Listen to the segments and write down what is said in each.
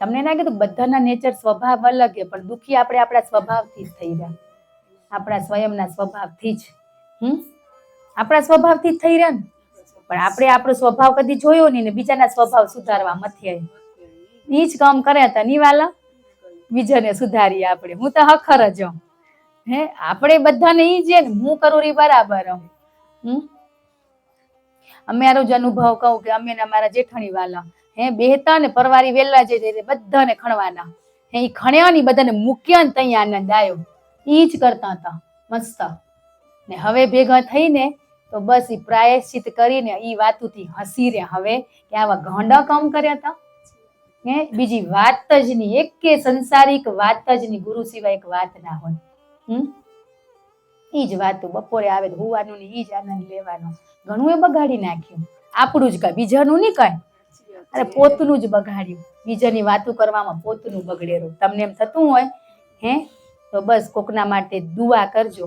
તમને ના કીધું બધાના નેચર સ્વભાવ અલગ છે, પણ દુઃખી આપણે આપણા સ્વભાવથી જ થઈ રહ્યા, આપણા સ્વયંના સ્વભાવથી જ. આપણા સ્વભાવથી જ થઈ રહ્યા ને, પણ આપણે આપણો સ્વભાવ કદી જોયો નહીં ને બીજાના સ્વભાવ સુધારવા મથે ઈ જ કામ કરે હતા નિવાલા બીજાને સુધારીએ આપણે. હું તો હખર જ આપણે બધાને ઈ છે ને હું કરું રી બરાબર. અમારો જ અનુભવ કહું કે અમે અમારા જેઠાણી વાલા બેહતા ને પરવારી વેલા જઈ બધાને ખણવાના. એ ખણ્યા ને બધાને મૂક્યા ને તઈ આનંદ આવ્યો. ઈ જ કરતા હતા મસ્ત. ને હવે ભેગા થઈને તો બસ ઈ પ્રાયશ્ચિત કરીને ઈ વાતુથી હસી રહ્યા હવે કે આવા ગાંડા કામ કર્યા હતા. બીજી વાત જ નહીં, એક કે સંસારિક વાત જ નહીં, ગુરુ સિવાય એક વાત ના હોય. ઈ જ વાતું બપોરે આવે તો હોવાનું ને ઈ જ આનંદ લેવાનો. ઘણું એ બગાડી નાખ્યું આપણું જ કઈ, બીજાનું નહીં કઈ. અરે પોતનું જ બગાડ્યું, બીજાની વાતો કરવામાં પોતનું બગડેલું. તમને એમ થતું હોય તો બસ કોકના માટે દુઆ કરજો.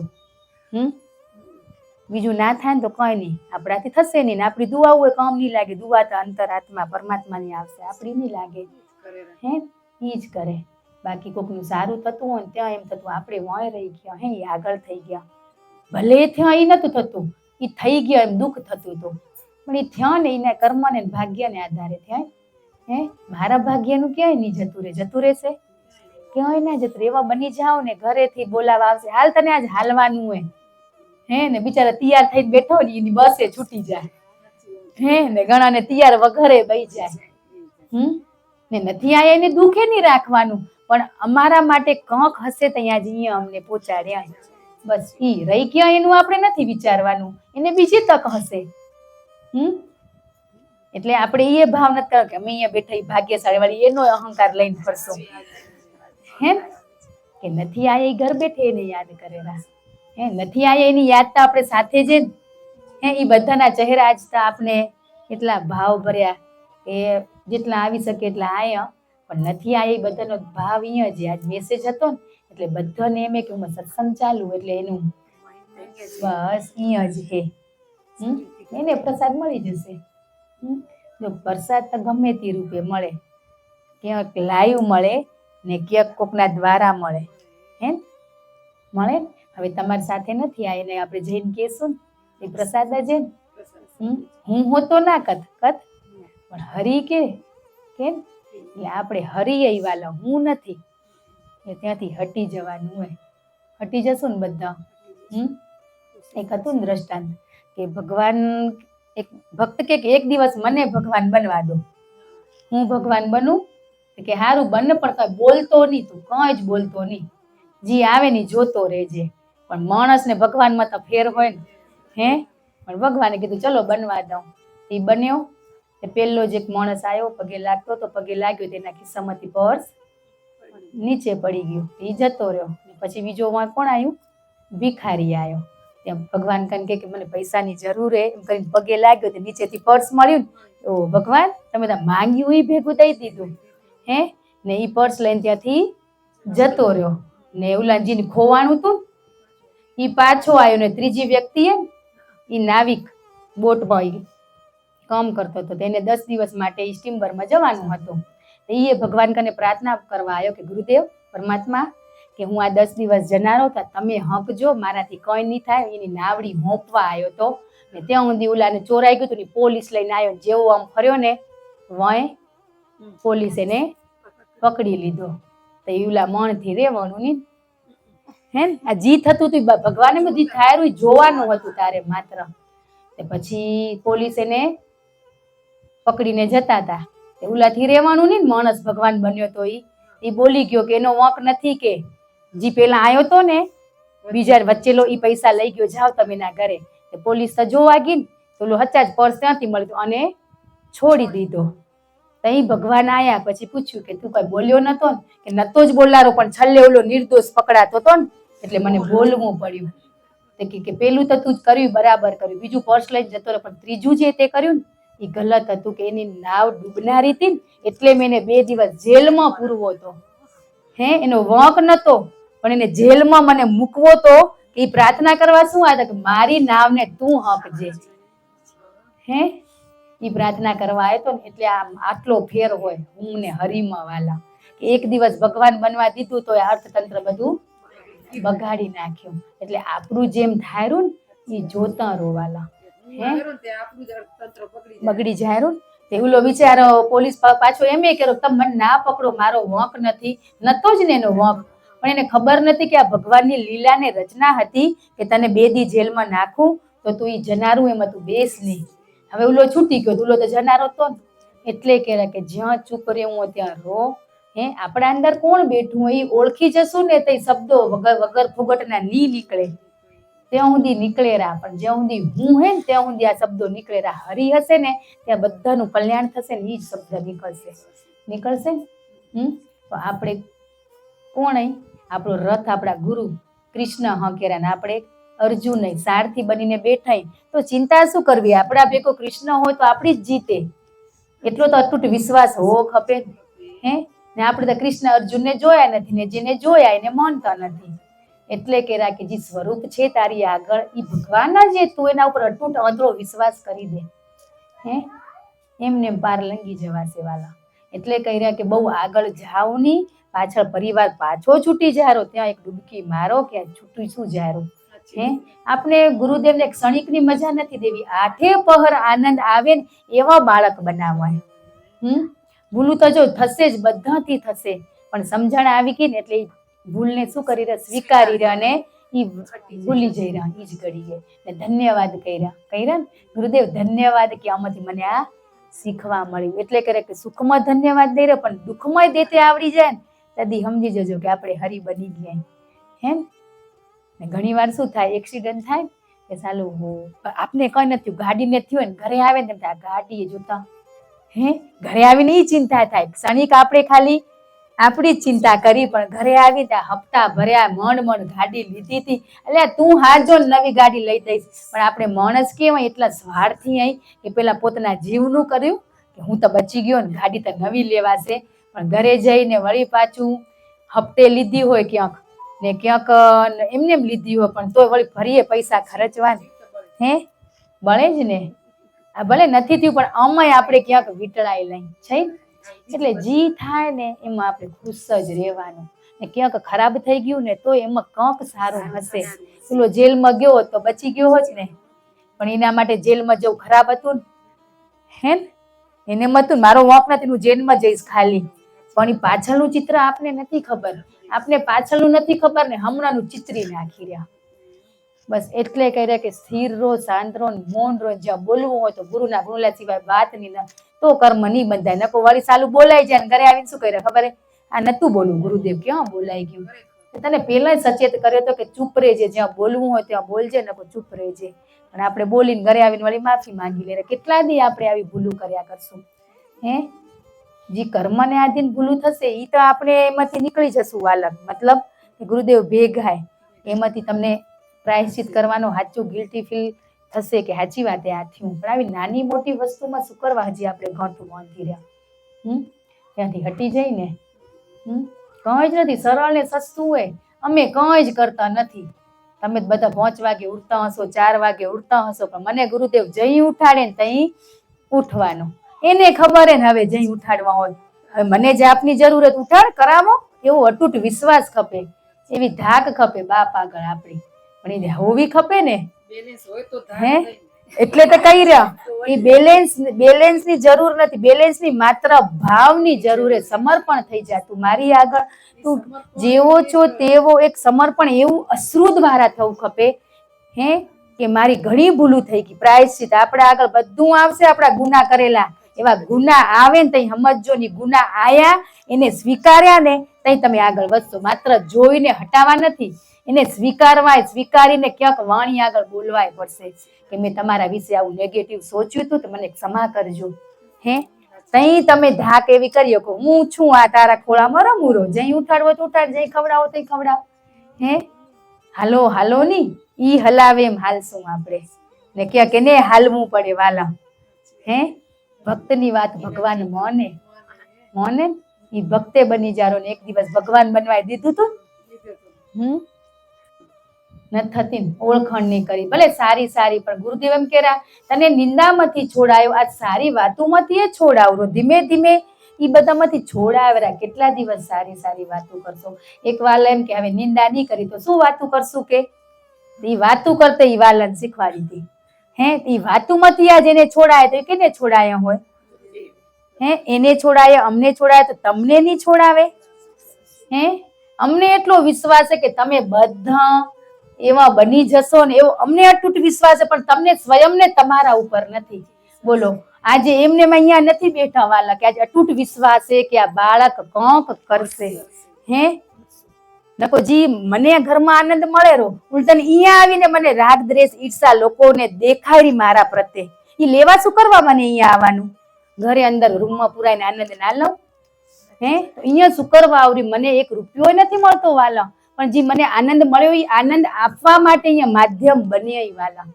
બીજું ના થાય ને તો કઈ નહીં, આપણાથી થશે નહીં ને આપણી દુઆ હોય કામ નહીં લાગે. દુઆ તો અંતરાત્મા પરમાત્માની આવશે, આપણી નહીં લાગે. ઈ જ કરે. બાકી કોકનું સારું થતું હોય ને ત્યાં એમ થતું આપણે વય રહી ગયા, એ આગળ થઈ ગયા. ભલે ત્યાં ઈ નતું થતું, ઈ થઈ ગયા એમ દુઃખ થતું હતું, પણ એ થયા ને એના કર્મ ને ભાગ્યને આધારે થયા. મારા ભાગ્યનું ક્યાંય નહીં જતું રહે, જતું રહેશે ક્યાંય ના જતું રહે. એવા બની જાઓ ને ઘરેથી બોલાવા આવશે, હાલ તને આજ હાલવાનું હોય ને બિચારા તૈયાર થઈને બેઠો ને એની બસે છૂટી જાય ને ઘણાને તૈયાર વગરે બઈ જાય. ને નથી આયા એને દુઃખે નહીં રાખવાનું, પણ અમારા માટે કંક હશે ત્યાં જ અહીંયા અમને પહોંચાડ્યા. બસ ઈ રહી ગયા એનું આપણે નથી વિચારવાનું, એને બીજી તક હશે. એટલે આપણે એ ભાવ નથી કરો કે અમે અહીંયા બેઠા એ ભાગ્યશાળી વાળી એનો અહંકાર લઈને ફરશો. કે નથી આયા એ ઘર બેઠે એને યાદ કરેલા. નથી આયા એની યાદ તો આપણે સાથે જ એ બધાના ચહેરા આજ તો આપણે એટલા ભાવ ભર્યા કે જેટલા આવી શકે એટલા આયા, પણ નથી આયા એ બધાનો ભાવ અહીંયા જ. આજ મેસેજ હતો ને એટલે બધાને એમ કે હું સત્સંગ ચાલુ એટલે એનું બસ અહીંયા જ હે. એને પ્રસાદ મળી જશે. જો પ્રસાદ તો ગમે તે રૂપે મળે, ક્યાંક લાઈવ મળે ને ક્યાંક કોકના દ્વારા મળે. મળે. હવે તમારી સાથે નથી આ એને આપણે જઈને કહેશું ને એ પ્રસાદ જ હું હોતો ના કત પણ હરી કેમ એટલે આપણે હરી આવ્યા, હું નથી. ત્યાંથી હટી જવાનું હોય, હટી જશું ને બધા. એક હતું ને દ્રષ્ટાંત કે ભગવાન એક ભક્ત કે એક દિવસ મને ભગવાન બનવા દો, હું ભગવાન બનું કે હારું બને, પણ કઈ બોલતો નહીં, તું કઈ જ બોલતો નહીં, જી આવે ને જોતો રહેજે. પણ માણસ ને ભગવાનમાં તો ફેર હોય ને પણ ભગવાને કીધું ચલો બનવા દઉં. એ બન્યો. પેલો જ એક માણસ આવ્યો, પગે લાગતો તો પગે લાગ્યો, તેના ખિસ્સામાંથી પર્સ નીચે પડી ગયું, એ જતો રહ્યો. પછી બીજો કોણ આવ્યું? ભિખારી આવ્યો. ત્યાં ભગવાન કને કે મને પૈસાની જરૂર હે એમ કરીને પગે લાગ્યો, તો નીચેથી પર્સ મળ્યું ને ઓ ભગવાન તમે તો માંગ્યું એ ભેગું દઈ દીધું ને એ પર્સ લઈને ત્યાંથી જતો રહ્યો. ને ઉલાજીને ખોવાનું હતું એ પાછો આવ્યો. ને ત્રીજી વ્યક્તિ એ નાવિક બોટમાં કામ કરતો હતો, તેને 10 દિવસ માટે એ સ્ટીમરમાં જવાનું હતું. એ ભગવાન કને પ્રાર્થના કરવા આવ્યો કે ગુરુદેવ પરમાત્મા કે હું આ 10 દિવસ જનારો હતા, તમે હંપજો, મારાથી કઈ નહીં થાય. એની નાવડી હોંપવા આવ્યો હતો ને ત્યાં સુધી ઓલાને ચોરાઈ ગયું હતું ને પોલીસ લઈને આવ્યો. જેવો આમ ફર્યો ને વય પોલીસ એને પકડી લીધો. તો એ ઓલા મણથી રેવાનું ને આ જી થતું હતું ભગવાને બધી થાય જોવાનું હતું તારે માત્ર. પછી પોલીસ એને પકડીને જતા હતા. ઓલાથી રેવાનું નહીં, માણસ ભગવાન બન્યો તો એ બોલી ગયો કે એનો વાંક નથી, કે જી પેલા આવ્યો તો ને બીજા વચ્ચેલો એ પૈસા લઈ ગયો, જાઓ તમે ના ઘરે. પોલીસ તો જોવા ગઈ ને તો હચ્ચા જ પર્સ ત્યાંથી મળ્યું અને છોડી દીધો. તો એ ભગવાન આયા પછી પૂછ્યું કે તું કઈ બોલ્યો નતો ને? કે નતો જ બોલારો, પણ છેલ્લે ઓલો નિર્દોષ પકડાતો હતો ને એટલે મને બોલવું પડ્યું. કે પેલું તો તું જ કર્યું બરાબર કર્યું, બીજું પર્સ લઈને જતો રહ્યો, પણ ત્રીજું જે તે કર્યું ને એ ગલત હતું. કે એની નાવ ડૂબનારી હતી ને એટલે મેં એને 2 દિવસ જેલમાં પૂરવો હતો. એનો વાંક નતો, પણ એને જેલમાં મને મૂકવો તો એ પ્રાર્થના કરવા શું આવ્યા કે મારી નાવને તું હંપજે. એ પ્રાર્થના કરવા આવ્યો હતો ને એટલે આટલો ફેર હોય હું ને હરિમાં વાલા. એક દિવસ ભગવાન બનવા દીધું તો એ અર્થતંત્ર બધું બગાડી નાખ્યું. એટલે આપણું જેમ ધાર્યું ને એ જોતા રોવાલા બગડી જાય. તે ઓલો બિચારો પોલીસ પાછો એમ કર્યો તમે મને ના પકડો, મારો વોંક નથી, નતો જ ને એનો વોંક, પણ એને ખબર નથી કે આ ભગવાનની લીલાને રચના હતી કે તને 2 દી જેલમાં નાખું તો તું ઈ જનારું એમાં તું બેસ નહીં. હવે ઓલો છૂટી ગયો, ઓલો તો જનારો તો એટલે કહેવાય કે જ્યાં ચૂપ રહેવું હોય ત્યાં રો. આપણા અંદર કોણ બેઠું હોય એ ઓળખી જશું ને તો શબ્દો વગર ફુગટના ની નીકળે ત્યાં સુધી નીકળે રહ્યા, પણ જ્યાં સુધી હું હે ને ત્યાં સુધી આ શબ્દો નીકળે રહ્યા. હરી હશે ને ત્યાં બધાનું કલ્યાણ થશે ને એ જ શબ્દ નીકળશે. તો આપણે કોણ અહીં આપણો રથ આપણા ગુરુ કૃષ્ણ હકેરા ને આપણે અર્જુન સારથી બનીને બેઠા. તો ચિંતા શું કરવી, આપણા ભેગો કૃષ્ણ હોય તો આપણી જ જીતે, એટલો તો અતૂટ વિશ્વાસ હોવો ખપે. ને આપણે તો કૃષ્ણ અર્જુનને જોયા નથી ને જેને જોયા એને માનતા નથી. એટલે કે જે સ્વરૂપ છે તારી આગળ એ ભગવાન જ, તું એના ઉપર અતૂટ અંતરો વિશ્વાસ કરી દે, એમને પાર લંગી જવાશે વાલા. એટલે કહી રહ્યા કે બહુ આગળ જાઓ નહીં, પાછળ પરિવાર પાછો છૂટી જારો, ત્યાં એક ડૂબકી મારો કે છૂટી શું જારો. આપણે ગુરુદેવને ક્ષણિકની મજા નથી દેવી, 8 પહર આનંદ આવે ને એવા બાળક બનાવવાય. ભૂલું તો જો થશે જ, બધાથી થશે, પણ સમજણ આવી ગઈ ને એટલે ભૂલને શું કરી રહ્યા, સ્વીકારી રહ્યા અને એ ભૂલી જઈ રહ્યા એ જ ઘડીએ. ધન્યવાદ કર્યા ને ગુરુદેવ, ધન્યવાદ કે આમાંથી મને આ શીખવા મળ્યું. એટલે કે સુખમાં ધન્યવાદ દઈ રહ્યો પણ દુઃખમાં દેતે આવડી જાય ને ત્યાંથી સમજી જજો કે આપણે હરી બની ગયા. ઘણી વાર શું થાય, એક્સિડન્ટ થાય કે ચાલું આપને કઈ નથી, ગાડીને થયું ને ઘરે આવે ને આ ગાડી જોતા ઘરે આવીને એ ચિંતા થાય. ક્ષણિક આપણે ખાલી આપણી જ ચિંતા કરી, પણ ઘરે આવી ત્યાં હપ્તા ભર્યા, મણ ગાડી લીધી હતી, એટલે તું હાથ જો નવી ગાડી લઈ દઈશ. પણ આપણે માણસ કેવાય એટલા સ્વાર્થી અહીં કે પેલા પોતાના જીવનું કર્યું કે હું તો બચી ગયો ને ગાડી તો નવી લેવાશે, પણ ઘરે જઈને વળી પાછું હપ્તે લીધી હોય ક્યાંક ને ક્યાંક એમને લીધી હોય, પણ તોય વળી ફરીએ પૈસા ખર્ચવા બળે જ ને. આ ભલે નથી થયું પણ આમાંય આપણે ક્યાંક વીટળાઈ લઈ છે. એટલે જી થાય ને એમાં આપણે ખુશ જ રહેવાનું. ને ક્યાંક ખરાબ થઈ ગયું ને તો એમાં કંઈક સારું હશે. પેલો જેલમાં ગયો તો બચી ગયો હોત ને, પણ એના માટે જેલમાં જવું ખરાબ હતું ને, એને એમ હતું મારો વોક નથી હું જેલમાં જઈશ ખાલી, પણ એ પાછળનું ચિત્ર આપને નથી ખબર. આપને પાછળનું નથી ખબર ને હમણાંનું ચિત્રી નાખી રહ્યા. બસ એટલે કહી રહ્યા કે સ્થિર રહો, શાંત રહો, મૌન રહો. જ્યાં બોલવું હોય તો ગુરુના ગુણલા સિવાય વાત નહીં, તો કર્મ નહીં બંધાય. નકો વળી સાલું બોલાઈ જાય ને ઘરે આવીને શું કર્યા ખબર, આ નતું બોલવું, ગુરુદેવ ક્યાં બોલાઈ ગયું. તને પેલા સચેત કર્યો હતો કે ચૂપ રહેજે, જ્યાં બોલવું હોય ત્યાં બોલજે, નકો ચૂપ રહેજે. પણ આપણે બોલીને ઘરે આવીને વળી માફી માંગી લે. કેટલા દી આપણે આવી ભૂલું કર્યા કરશું. જે કર્મને આધીન ભૂલું થશે એ તો આપણે એમાંથી નીકળી જશું વાલક. મતલબ ગુરુદેવ ભેગાય એમાંથી તમને પ્રાયશ્ચિત કરવાનો સાચું ગિલ્ટી ફીલ થશે કે સાચી વાત આ થયું. પણ આવી નાની મોટી વસ્તુમાં શું કરવા હજી આપણે ઘણું બાંધી રહ્યા. ત્યાંથી હટી જઈને કંઈ જ નથી, સરળ ને સસ્તું હોય. અમે કંઈ જ કરતા નથી. તમે બધા 5 વાગે ઉઠતા હશો, 4 વાગે ઉઠતા હશો, પણ મને ગુરુદેવ જઈ ઉઠાડે ને તઈ ઉઠવાનું. એને ખબર હે ને હવે જઈ ઉઠાડવા હોય. હવે મને જે આપની જરૂરત ઉઠાડ કરાવો એવો અતૂટ વિશ્વાસ ખપે, એવી ધાક ખપે બાપ આગળ આપણી. પણ એને હોવી ખપે ને. એટલે તો કહી રહ્યા એ બેલેન્સની જરૂર નથી, બેલેન્સની માત્ર ભાવની જરૂર છે. સમર્પણ થઈ જાય. તું મારી આગળ તું જેવો છો તેવો એક સમર્પણ એવું અશ્રુ દ્વારા થવું ખપે કે મારી ઘણી ભૂલું થઈ ગઈ. પ્રાયશ્ચિત આપણા આગળ બધું આવશે, આપણા ગુના કરેલા એવા ગુના આવે ને તઈ સમજો ને ગુના આયા એને સ્વીકાર્યા ને તઈ તમે આગળ વધશો. માત્ર જોઈને હટાવા નથી, એને સ્વીકારવાય, સ્વીકારીને ક્યાંક વાણી આગળ બોલવાય પડશે કે મેં તમારા વિશે આવું નેગેટિવ સોચ્યું હતું તો મને ક્ષમા કરજો. તઈ તમે ધાક એવી કરી શકો હું છું આ તારા ખોળામાં રમુરો, જઈ ઉઠાડવો તો ઉઠાડ, જઈ ખવડાવો તો ખવડાવ. હાલો હાલો ની ઈ હલાવે એમ હાલશું આપણે ને ક્યાં કે ને હાલવું પડે વાલા. ભક્તની વાત ભગવાન મોને ઈ ભક્તે બની જારો ને એક દિવસ ભગવાન બનવાય દીધું તું. નથી થતી ને, ઓળખાણ નહીં કરી, ભલે સારી સારી, પણ ગુરુદેવ એમ કેરા તને નિંદામાંથી છોડાયો, આ સારી વાતોમાંથી એ છોડાવરો, ધીમે ધીમે એ બધામાંથી છોડાવરા. કેટલા દિવસ સારી સારી વાતો કરશો? એક વાલ એમ કે હવે નિંદા નહીં કરી તો શું વાતું કરશું? કે એ વાતું કરતે એ વાલન શીખવાડી હતી. એ વાતુમાંથી આ જેને છોડાય તો એ કેને છોડાયા હોય? એને છોડાય, અમને છોડાય તો તમને નહીં છોડાવે? અમને એટલો વિશ્વાસ છે કે તમે બધા એવા બની જશો ને, એવો અમને અતૂટ વિશ્વાસ છે, પણ તમને સ્વયંને તમારા ઉપર નથી. બોલો, આજે એમને અહીંયા નથી બેઠા વાલા કે આજે અતૂટ વિશ્વાસ છે કે આ બાળક કંઈક કરશે. નકો જી મને ઘરમાં આનંદ મળે રો, ઉલટન અહીંયા આવીને મને રાગ દ્વેષ ઈર્ષા લોકોને દેખાય મારા પ્રત્યે, ઈ લેવા શું કરવા મને અહીંયા આવવાનું? ઘરે અંદર રૂમમાં પુરાઈને આનંદ ના લઉં? અહીંયા શું કરવા આવરી? મને 1 રૂપિયો નથી મળતો વાલા, પણ જે મને આનંદ મળ્યો એ આનંદ આપવા માટે અહીંયા માધ્યમ બને વાલા.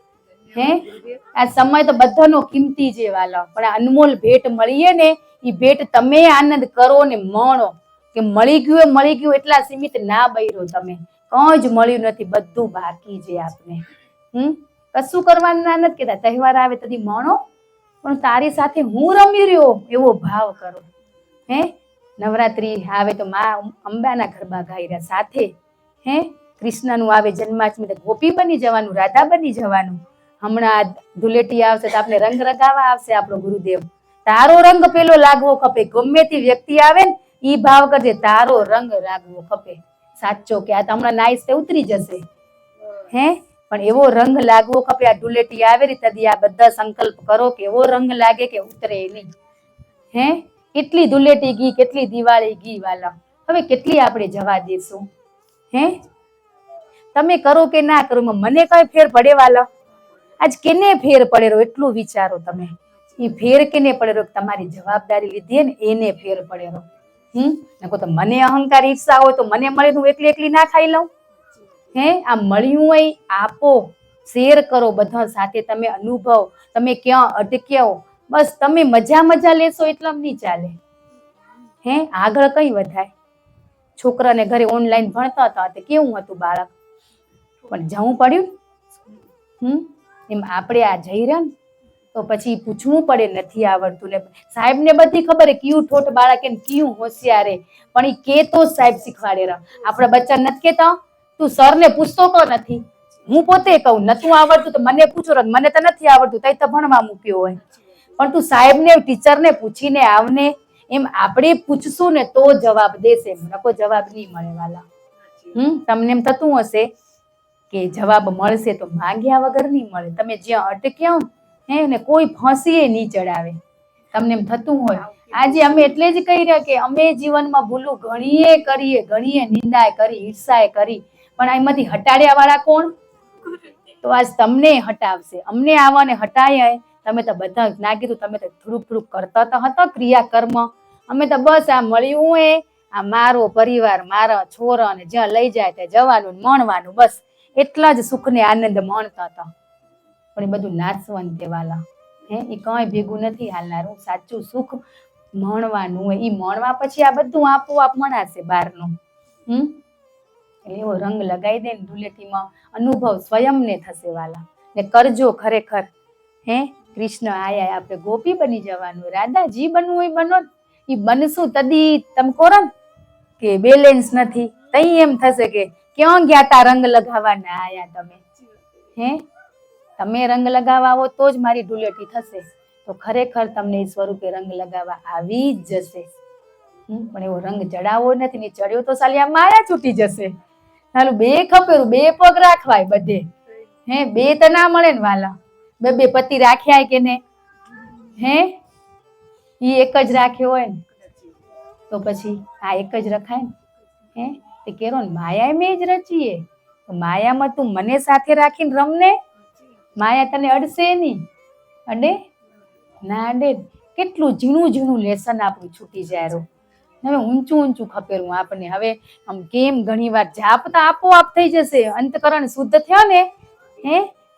આ સમય તો બધાનો કિંમતી છે વાલા, પણ આ અનમોલ ભેટ મળીએ ને, એ ભેટ તમે આનંદ કરો ને માણો. કે મળી ગયું એટલા સીમિત ના બૈરો તમે, કંઈ જ મળ્યું નથી, બધું બાકી છે આપને. કશું કરવાનું ના નથી કેતા, તહેવાર આવે તદી માણો, પણ તારી સાથે હું રમી રહ્યો એવો ભાવ કરો. નવરાત્રી આવે તો માં અંબાના ગરબા ગાઈ રહ્યા સાથે. કૃષ્ણનું આવે જન્માષ્ટમી તો ગોપી બની જવાનું, રાધા બની જવાનું. હમણાં ધુલેટી આવશે તો આપણે રંગ રગાવા આવશે આપણો ગુરુદેવ. તારો રંગ પેલો લાગવો ખપે, ગમે તે વ્યક્તિ આવે ને ઈ ભાવ કરજે તારો રંગ લાગવો ખપે. સાચો કે આ તો હમણાં નાઈસ તે ઉતરી જશે, પણ એવો રંગ લાગવો ખપે. આ ધુલેટી આવે રી તદી આ બધા સંકલ્પ કરો કે એવો રંગ લાગે કે ઉતરે નહીં. કેટલી ધુલેટી ગઈ, કેટલી દિવાળી ગઈ વાલા, હવે કેટલી આપણે જવા દેશું? તમે કરો કે ના કરો, મને કઈ ફેર પડે વાલા? આજ કેને ફેર પડે રો એટલું વિચારો તમે. એ ફેર કેને પડે રો? તમારી જવાબદારી લીધી ને એને ફેર પડે રો. નકો તો મને અહંકાર ઈર્ષા હોય તો મને મળે હું એકલી એકલી ના ખાઈ લઉં? આ મળ્યું હોય આપો, શેર કરો બધા સાથે. તમે અનુભવ, તમે ક્યાં અટક્યા, બસ તમે મજા લેશો એટલા નહીં ચાલે. આગળ કઈ વધાય? છોકરાને ઘરે ઓનલાઈન ભણતા હતા તે કેવું હતું બાળક, પણ જવું પડ્યું. એમ આપણે આ જઈ રહ્યા ને તો પછી પૂછવું પડે, નથી આવડતું ને. સાહેબ ને બધી ખબર કયું ઠોઠ બાળક ને કયું હોશિયારે, પણ એ કે તો સાહેબ શીખવાડે રહ્યા. આપણા બચ્ચા નથી કેતા તું સર ને પૂછતો તો નથી? હું પોતે કહું નતું આવડતું તો મને પૂછો, મને તો નથી આવડતું તઈ તો ભણવા મૂક્યો હોય, પણ તું સાહેબ ને ટીચર ને પૂછીને આવને. એમ આપણે પૂછશું ને તો જવાબ દેશે, નકો જવાબ નહીં મળે વાલા. તમને એમ થતું હશે કે જવાબ મળશે તો માંગ્યા વગર નહીં મળે. તમે જ્યાં અટક્યા ને કોઈ ફાંસીએ નહીં ચડાવે. તમને એમ થતું હોય આજે અમે એટલે જ કહી રહ્યા કે અમે જીવનમાં ભૂલું ઘણીએ કરીએ, ઘણીએ નિંદાએ કરી, ઈર્ષાએ કરી, પણ એમાંથી હટાડ્યા વાળા કોણ? તો આજ તમને હટાવશે. અમને આવાને હટાયા તમે તો બધા ના કીધું, તમે તો થોડુંક કરતા તો હતા ક્રિયા કર્મ. અમે તો બસ આ મળ્યું આ મારો પરિવાર, મારા છોરાને જ્યાં લઈ જાય ત્યાં જવાનું માણવાનું, બસ એટલા જ સુખ ને આનંદ માણતા હતા. પણ એ બધું નાશવંત વાલા, એ કઈ ભેગું નથી હાલનારું. સાચું સુખ માણવાનું હોય, એ માણવા પછી આ બધું આપોઆપ મનાશે બહારનું. એવો રંગ લગાવી દે ને ધૂળેટીમાં, અનુભવ સ્વયંને થશે વાલા. ને કરજો ખરેખર. કૃષ્ણ આયા આપણે ગોપી બની જવાનું, રાધાજી બનવું હોય બનો. એ બનશું તદી તમે કોરો કે બેલેન્સ નથી, તઈ એમ થશે કે ક્યાં ગયા તા રંગ લગાવવા ના આયા તમે? તમે રંગ લગાવવા આવો તો જ મારી ધૂળેટી થશે. તો ખરેખર તમને એ સ્વરૂપે રંગ લગાવવા આવી જ જશે. પણ એવો રંગ ચડાવવો નથી ને, ચડ્યો તો સાલી આ માયા છૂટી જશે. ચાલો 2 ખપેરું 2 પગ રાખવાય બધે. 2 તો ના મળે ને વાલા. 2 પતિ રાખ્યા કે ને? ઈ એક જ રાખ્યો હોય ને તો પછી આ એક જ રખાય ને. તે કેરો ને માયા મેં જ રચીએ, માયામાં તું મને સાથે રાખીને રમને. માયા તને અડશે નહીં, અડે ના અડે. કેટલું ઝીણું લેસન આપણું છૂટી જાય. હવે ઊંચું ખપેલું આપણને. હવે આમ કેમ ઘણી વાર જાપ તો આપોઆપ થઈ જશે. અંતકરણ શુદ્ધ થયો ને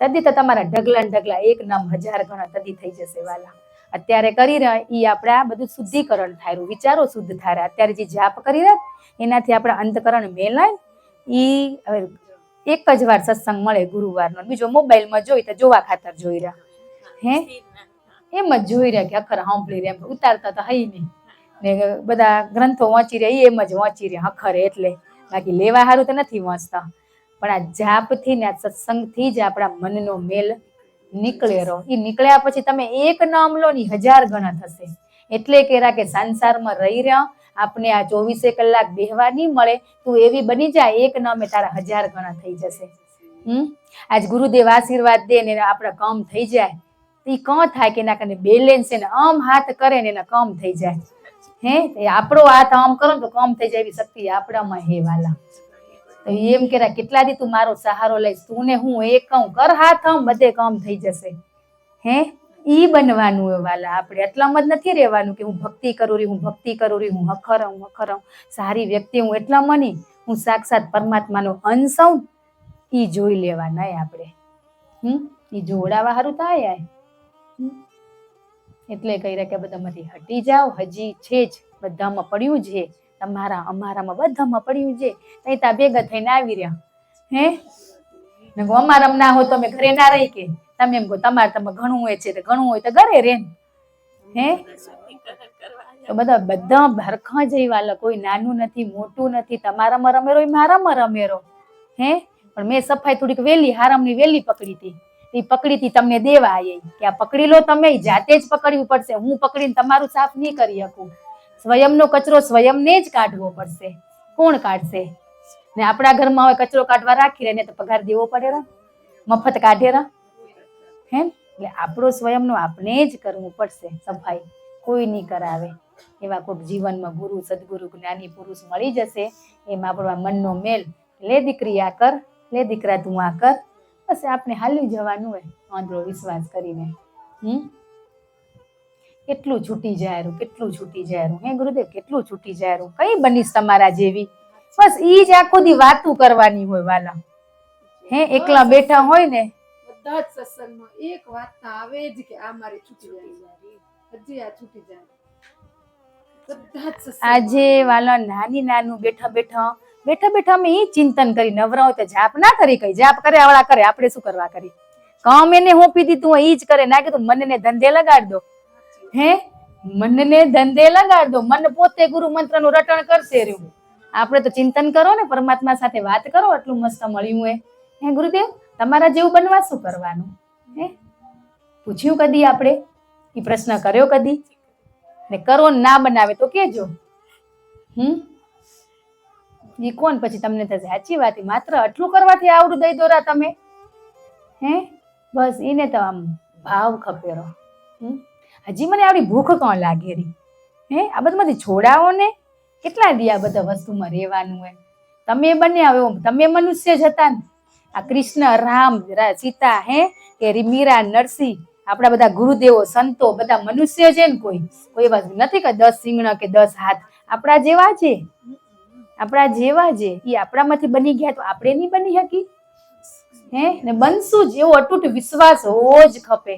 તદી તો તમારા ઢગલા ને ઢગલા 1 નામ 1000 ગણા તદી થઈ જશે વાલા. અત્યારે કરી રહ્યા ઈ આપણે આ બધું શુદ્ધિકરણ થાય, વિચારો શુદ્ધ થાય. અત્યારે જે જાપ કરી રહ્યા એનાથી આપણા અંતકરણ મેલાય. ઈ હવે એક જ વાર સત્સંગ મળે ગુરુવારનો, બીજો મોબાઈલમાં જોઈ તો જોવા ખાતર જોઈ રહ્યા. હે એમ જ જોઈ રહ્યા કે અખર સાંભળી રહ્યા, ઉતારતા તો હઈ નહીં ને બધા ગ્રંથો વાંચી રહ્યા એમ જ વાંચી રહ્યા અખરે, એટલે બાકી લેવા સારું તો નથી વાંચતા. પણ આ જાપથી ને આ સત્સંગથી જ આપણા મનનો મેલ નીકળે રહો. એ નીકળ્યા પછી તમે એક નામ લો ને 1000 ગણા થશે. એટલે કેરા કે સંસારમાં રહી રહ્યા આપણે આ 24 કલાક બેહવા નહીં મળે, તું એવી બની જાય એક નામે તારા 1000 ગણા થઈ જશે. આજ ગુરુદેવ આશીર્વાદ દે ને આપણા કામ થઈ જાય, એ કાં થાય કે એના કને બેલેન્સ એને આમ હાથ કરે ને એના કામ થઈ જાય. હે આપણો હાથ આમ કરો ને તો કામ થઈ જાય એવી શક્તિ આપણામાં હે વાલા. તો એમ કેરા કેટલા દી તું મારો સહારો લઈશ, તું ને હું એક કહું કર હાથ આમ બધે કામ થઈ જશે. હે ઈ બનવાનું હોય વાલા. આપણે એટલામાં જ નથી રહેવાનું કે હું ભક્તિ કરું રહી, હું ભક્તિ કરું રહી, હું અખર સારી વ્યક્તિ હું એટલામાં નહીં, હું સાક્ષાત પરમાત્માનો અંશ હું. ઈ જોઈ લેવાના આપણે. ઈ જોડાવા સારું થાય. એટલે કહી રહ્યા કે બધામાંથી હટી જાઓ, હજી છે જ બધામાં પડ્યું છે, તમારા અમારામાં બધામાં પડ્યું છે. તઈ તા ભેગા થઈને આવી રહ્યા. હે અમારામાં ના હોય તો અમે ઘરે ના રહી કે તમે એમ કહો તમારે તમે ઘણું હોય છે તો ઘણું હોય તો ઘરે રે. હે તો બધા હરખા જઈ વાલા, કોઈ નાનું નથી મોટું નથી. તમારામાં રમેરો મારામાં રમેરો. હે પણ મેં સફાઈ થોડીક વેલી હારામની વેલી પકડી હતી. એ પકડી હતી તમને દેવા આવી કે આ પકડી લો, તમે જાતે જ પકડવું પડશે. હું પકડીને તમારું સાફ નહીં કરી શકું. સ્વયંનો કચરો સ્વયંને જ કાઢવો પડશે. કોણ કાઢશે? ને આપણા ઘરમાં હોય કચરો કાઢવા રાખી રહે ને તો પગાર દેવો પડે રા, મફત કાઢે રા. હે એટલે આપણો સ્વયંનો આપણે જ કરવું પડશે સફાઈ, કોઈ નહીં કરાવે. એવા કોઈક જીવનમાં ગુરુ સદગુરુ જ્ઞાની પુરુષ મળી જશે. એમાં આપણો મનનો મેલ, લે દીકરી આ કર, લે દીકરા તું આ કર, બસ આપણે હાલી જવાનું હોય આંધળો વિશ્વાસ કરીને. કેટલું છૂટી જાય, કેટલું છૂટી જાય. હે ગુરુદેવ કેટલું છૂટી જાય. કઈ બનીશ તમારા જેવી? બસ ઈ જ આખો દી વાતું કરવાની હોય વાલા. હે એકલા બેઠા હોય ને બધા જ સત્સંગમાં એક વાત ના આવે જ કે આ મારી છૂટી જાય, હજી આ છૂટી જાય. બધા જ સત્સંગ આજે વાલા નાનું બેઠા બેઠા અમે ઈ ચિંતન કરી નવરા હોય તો જાપ ના કરી, કઈ જાપ કરે આવડા કરે, આપણે શું કરવા કરી? કામ એને હોપી દીધું ઈ જ કરે. ના કીધું મનને ધંધે લગાડ દો. હે મનને ધંધે લગાડ દો. મન પોતે ગુરુ મંત્ર નું રટણ કરશે રહ્યું. આપણે તો ચિંતન કરો ને, પરમાત્મા સાથે વાત કરો. આટલું મસ્ત મળ્યું હે. હે ગુરુદેવ તમારા જેવું બનવા શું કરવાનું? હે પૂછ્યું કદી આપણે? એ પ્રશ્ન કર્યો કદી? ને કરો ના બનાવે તો કેજો. એ કોણ પછી તમને થશે સાચી વાત, માત્ર આટલું કરવાથી આવડું દઈ દોરા તમે. હે બસ એને તો આમ ભાવ ખપેરો. હજી મને આવડી ભૂખ કોણ લાગે રહી? હે આ બધામાંથી છોડાવો ને. કેટલા દી આ બધા વસ્તુમાં રહેવાનું હોય? તમે બને હવે તમે મનુષ્ય જ હતા ને. આ કૃષ્ણ રામ સીતા હે કે મીરા નરસિંહ, આપણા બધા ગુરુદેવો સંતો બધા મનુષ્ય છે ને. કોઈ એવા નથી કે 10 સિંગણા કે 10 હાથ. આપણા જેવા છે, આપણા જેવા છે. એ આપણામાંથી બની ગયા તો આપણે નહીં બની શકી? હે ને બનશું જ. એવો અતૂટ વિશ્વાસ હોવો જ ખપે.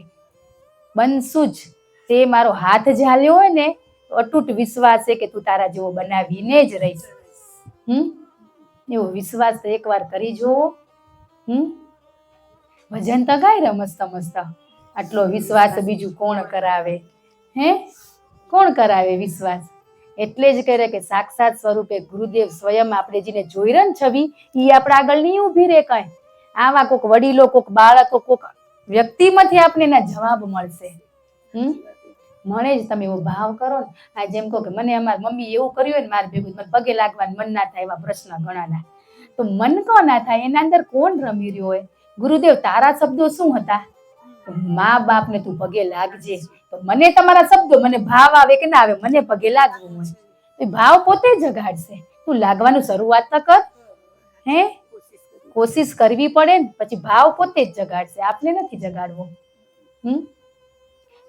બનશું જ. તે મારો હાથ ઝાલ્યો હોય ને, અતૂટ વિશ્વાસ છે કે તું તારા જેવો બનાવીને જ રહીશ. એવો વિશ્વાસ એકવાર કરી જોવો. ભજન તો ગાય રે મસ્ત મસ્ત. આટલો વિશ્વાસ બીજું કોણ કરાવે? હે કોણ કરાવે વિશ્વાસ? એટલે જ કહે કે સાક્ષાત સ્વરૂપે ગુરુદેવ સ્વયં આપણે જેને જોઈ રહ્યા ને છવી, એ આપણા આગળ નહીં ઊભી રે કઈ. આવા કોક વડીલો, કોક બાળકો, કોક વ્યક્તિમાંથી આપણે એના જવાબ મળશે. મળે જ. તમે એવો ભાવ કરો ને. આ જેમ કહો કે મને અમારી મમ્મી એવું કર્યું હોય ને મારે ભેગું, મને પગે લાગવાનું મન ના થાય. એવા પ્રશ્ન ઘણા ના. તો મન કોણ ના થાય? એના અંદર કોણ રમી રહ્યો હોય? ગુરુદેવ તારા શબ્દો શું હતા? મા બાપ ને તું પગે લાગજે. તો મને તમારા શબ્દો, મને ભાવ આવે કે ના આવે, મને પગે લાગવું હોય. એ ભાવ પોતે જગાડશે. તું લાગવાનું શરૂઆત તો કર. હે કોશિશ કરવી પડે ને, પછી ભાવ પોતે જ જગાડશે. આપને નથી જગાડવો.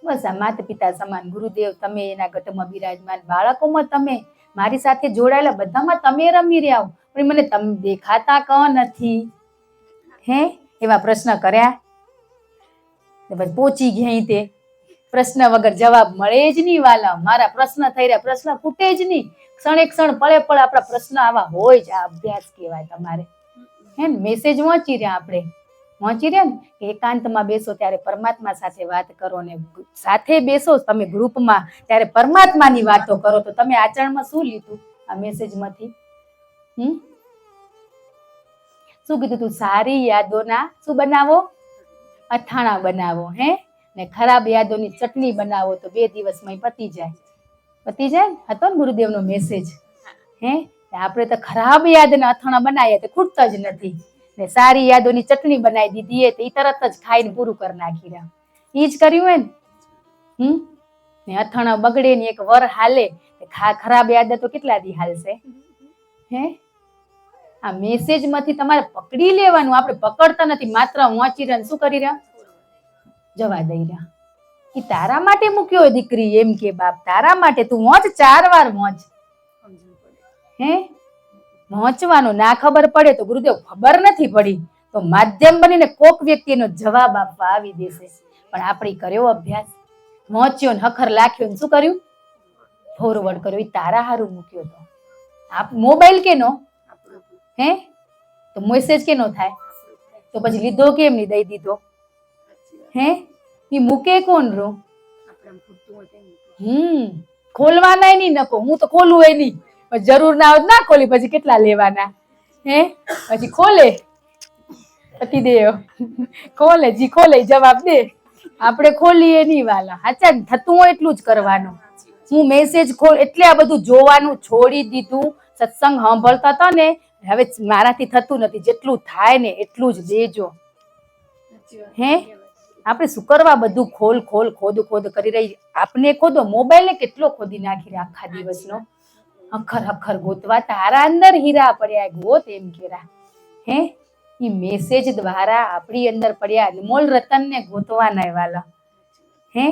બસ આ માતા પિતા સમાન ગુરુદેવ તમે એના ગઢમાં બિરાજમાન, બાળકોમાં તમે મારી સાથે જોડાયેલા, બધામાં તમે રમી રહ્યા. પણ મને તમે દેખાતા ક નથી. હે એવા પ્રશ્ન કર્યા? પહોંચી ગયા તે પ્રશ્ન વગર જવાબ મળે જ નહીં વાલા. મારા પ્રશ્ન થઈ રહ્યા, પ્રશ્ન ખૂટે જ નહીં. ક્ષણે ક્ષણ પળે પળ આપણા પ્રશ્ન આવા હોય જ. આ અભ્યાસ કહેવાય તમારે. હે ને મેસેજ વાંચી રહ્યા આપણે વાંચી રહ્યા ને કે એકાંતમાં બેસો ત્યારે પરમાત્મા સાથે વાત કરો ને સાથે બેસો તમે ગ્રુપમાં ત્યારે પરમાત્માની વાતો કરો. તો તમે આચરણમાં શું લીધું આ મેસેજમાંથી? શું કીધું તું? સારી યાદોના શું બનાવો? અથાણા બનાવો. હે ને ખરાબ યાદોની ચટણી બનાવો તો 2 દિવસમાં પતી જાય. પતી જાય હતો ને ગુરુદેવનો મેસેજ. હે આપણે તો ખરાબ યાદના અથાણા બનાવીએ તો ખૂટતા જ નથી ને સારી યાદોની ચટણી બનાવી દીધી તો એ તરત જ ખાઈને પૂરું કરી નાખી રહ્યા. ઈ જ કર્યું હોય ને. ને અથાણા બગડે ને એક વર હાલે ખરાબ યાદ તો કેટલા દી હાલશે? હે આ મેસેજ માંથી તમારે પકડી લેવાનું. આપણે પકડતા નથી, માત્ર વાંચી રહ્યા શું કરી રહ્યા? જવા દઈ રહ્યા. એ તારા માટે મૂક્યો દીકરી, એમ કે બાપ તારા માટે તું વાંચ, 4 વાર વાંચ. હે વાંચવાનું ના ખબર પડે તો ગુરુદેવ ખબર નથી પડી તો માધ્યમ બનીને કોક વ્યક્તિનો જવાબ આપવા આવી દેશે. પણ આપણે કર્યો અભ્યાસ? વાંચ્યો ને હખર લાખ્યો ને શું કર્યું? ફોરવર્ડ કર્યો. એ તારા હારું મૂક્યો તો. આપ મોબાઈલ કેનો? હે તો મેસેજ કેનો થાય? તો પછી લીધો કેમ નહીં? દઈ દીધો. હે એ મૂકે કોણ રો? ખોલવાના નહીં નકો. હું તો ખોલું એ નહીં, જરૂર ના હોત ના ખોલી. પછી કેટલા લેવાના? હે પછી ખોલે પતિદેવ ખોલે, જી ખોલે જવાબ દે. આપણે ખોલીએ નહીં વાલા. હાચા થતું હોય એટલું જ કરવાનું. હું મેસેજ ખોલ એટલે આ બધું જોવાનું છોડી દીધું. સત્સંગ સાંભળતા હતા ને હવે મારાથી થતું નથી. જેટલું થાય ને એટલું જ દેજો. હે આપણે શું કરવા બધું ખોલ ખોલ ખોદ ખોદ કરી રહી? આપને ખોદો, મોબાઈલ ને કેટલો ખોદી નાખી રહ્યા આખા દિવસનો. અખર અખર ગોતવા તારા અંદર હીરા પડ્યા ગોત, એમ કેરા. હે ઈ મેસેજ દ્વારા આપણી અંદર પડ્યા અનમોલ રતન ને ગોતવાના વાલા. હે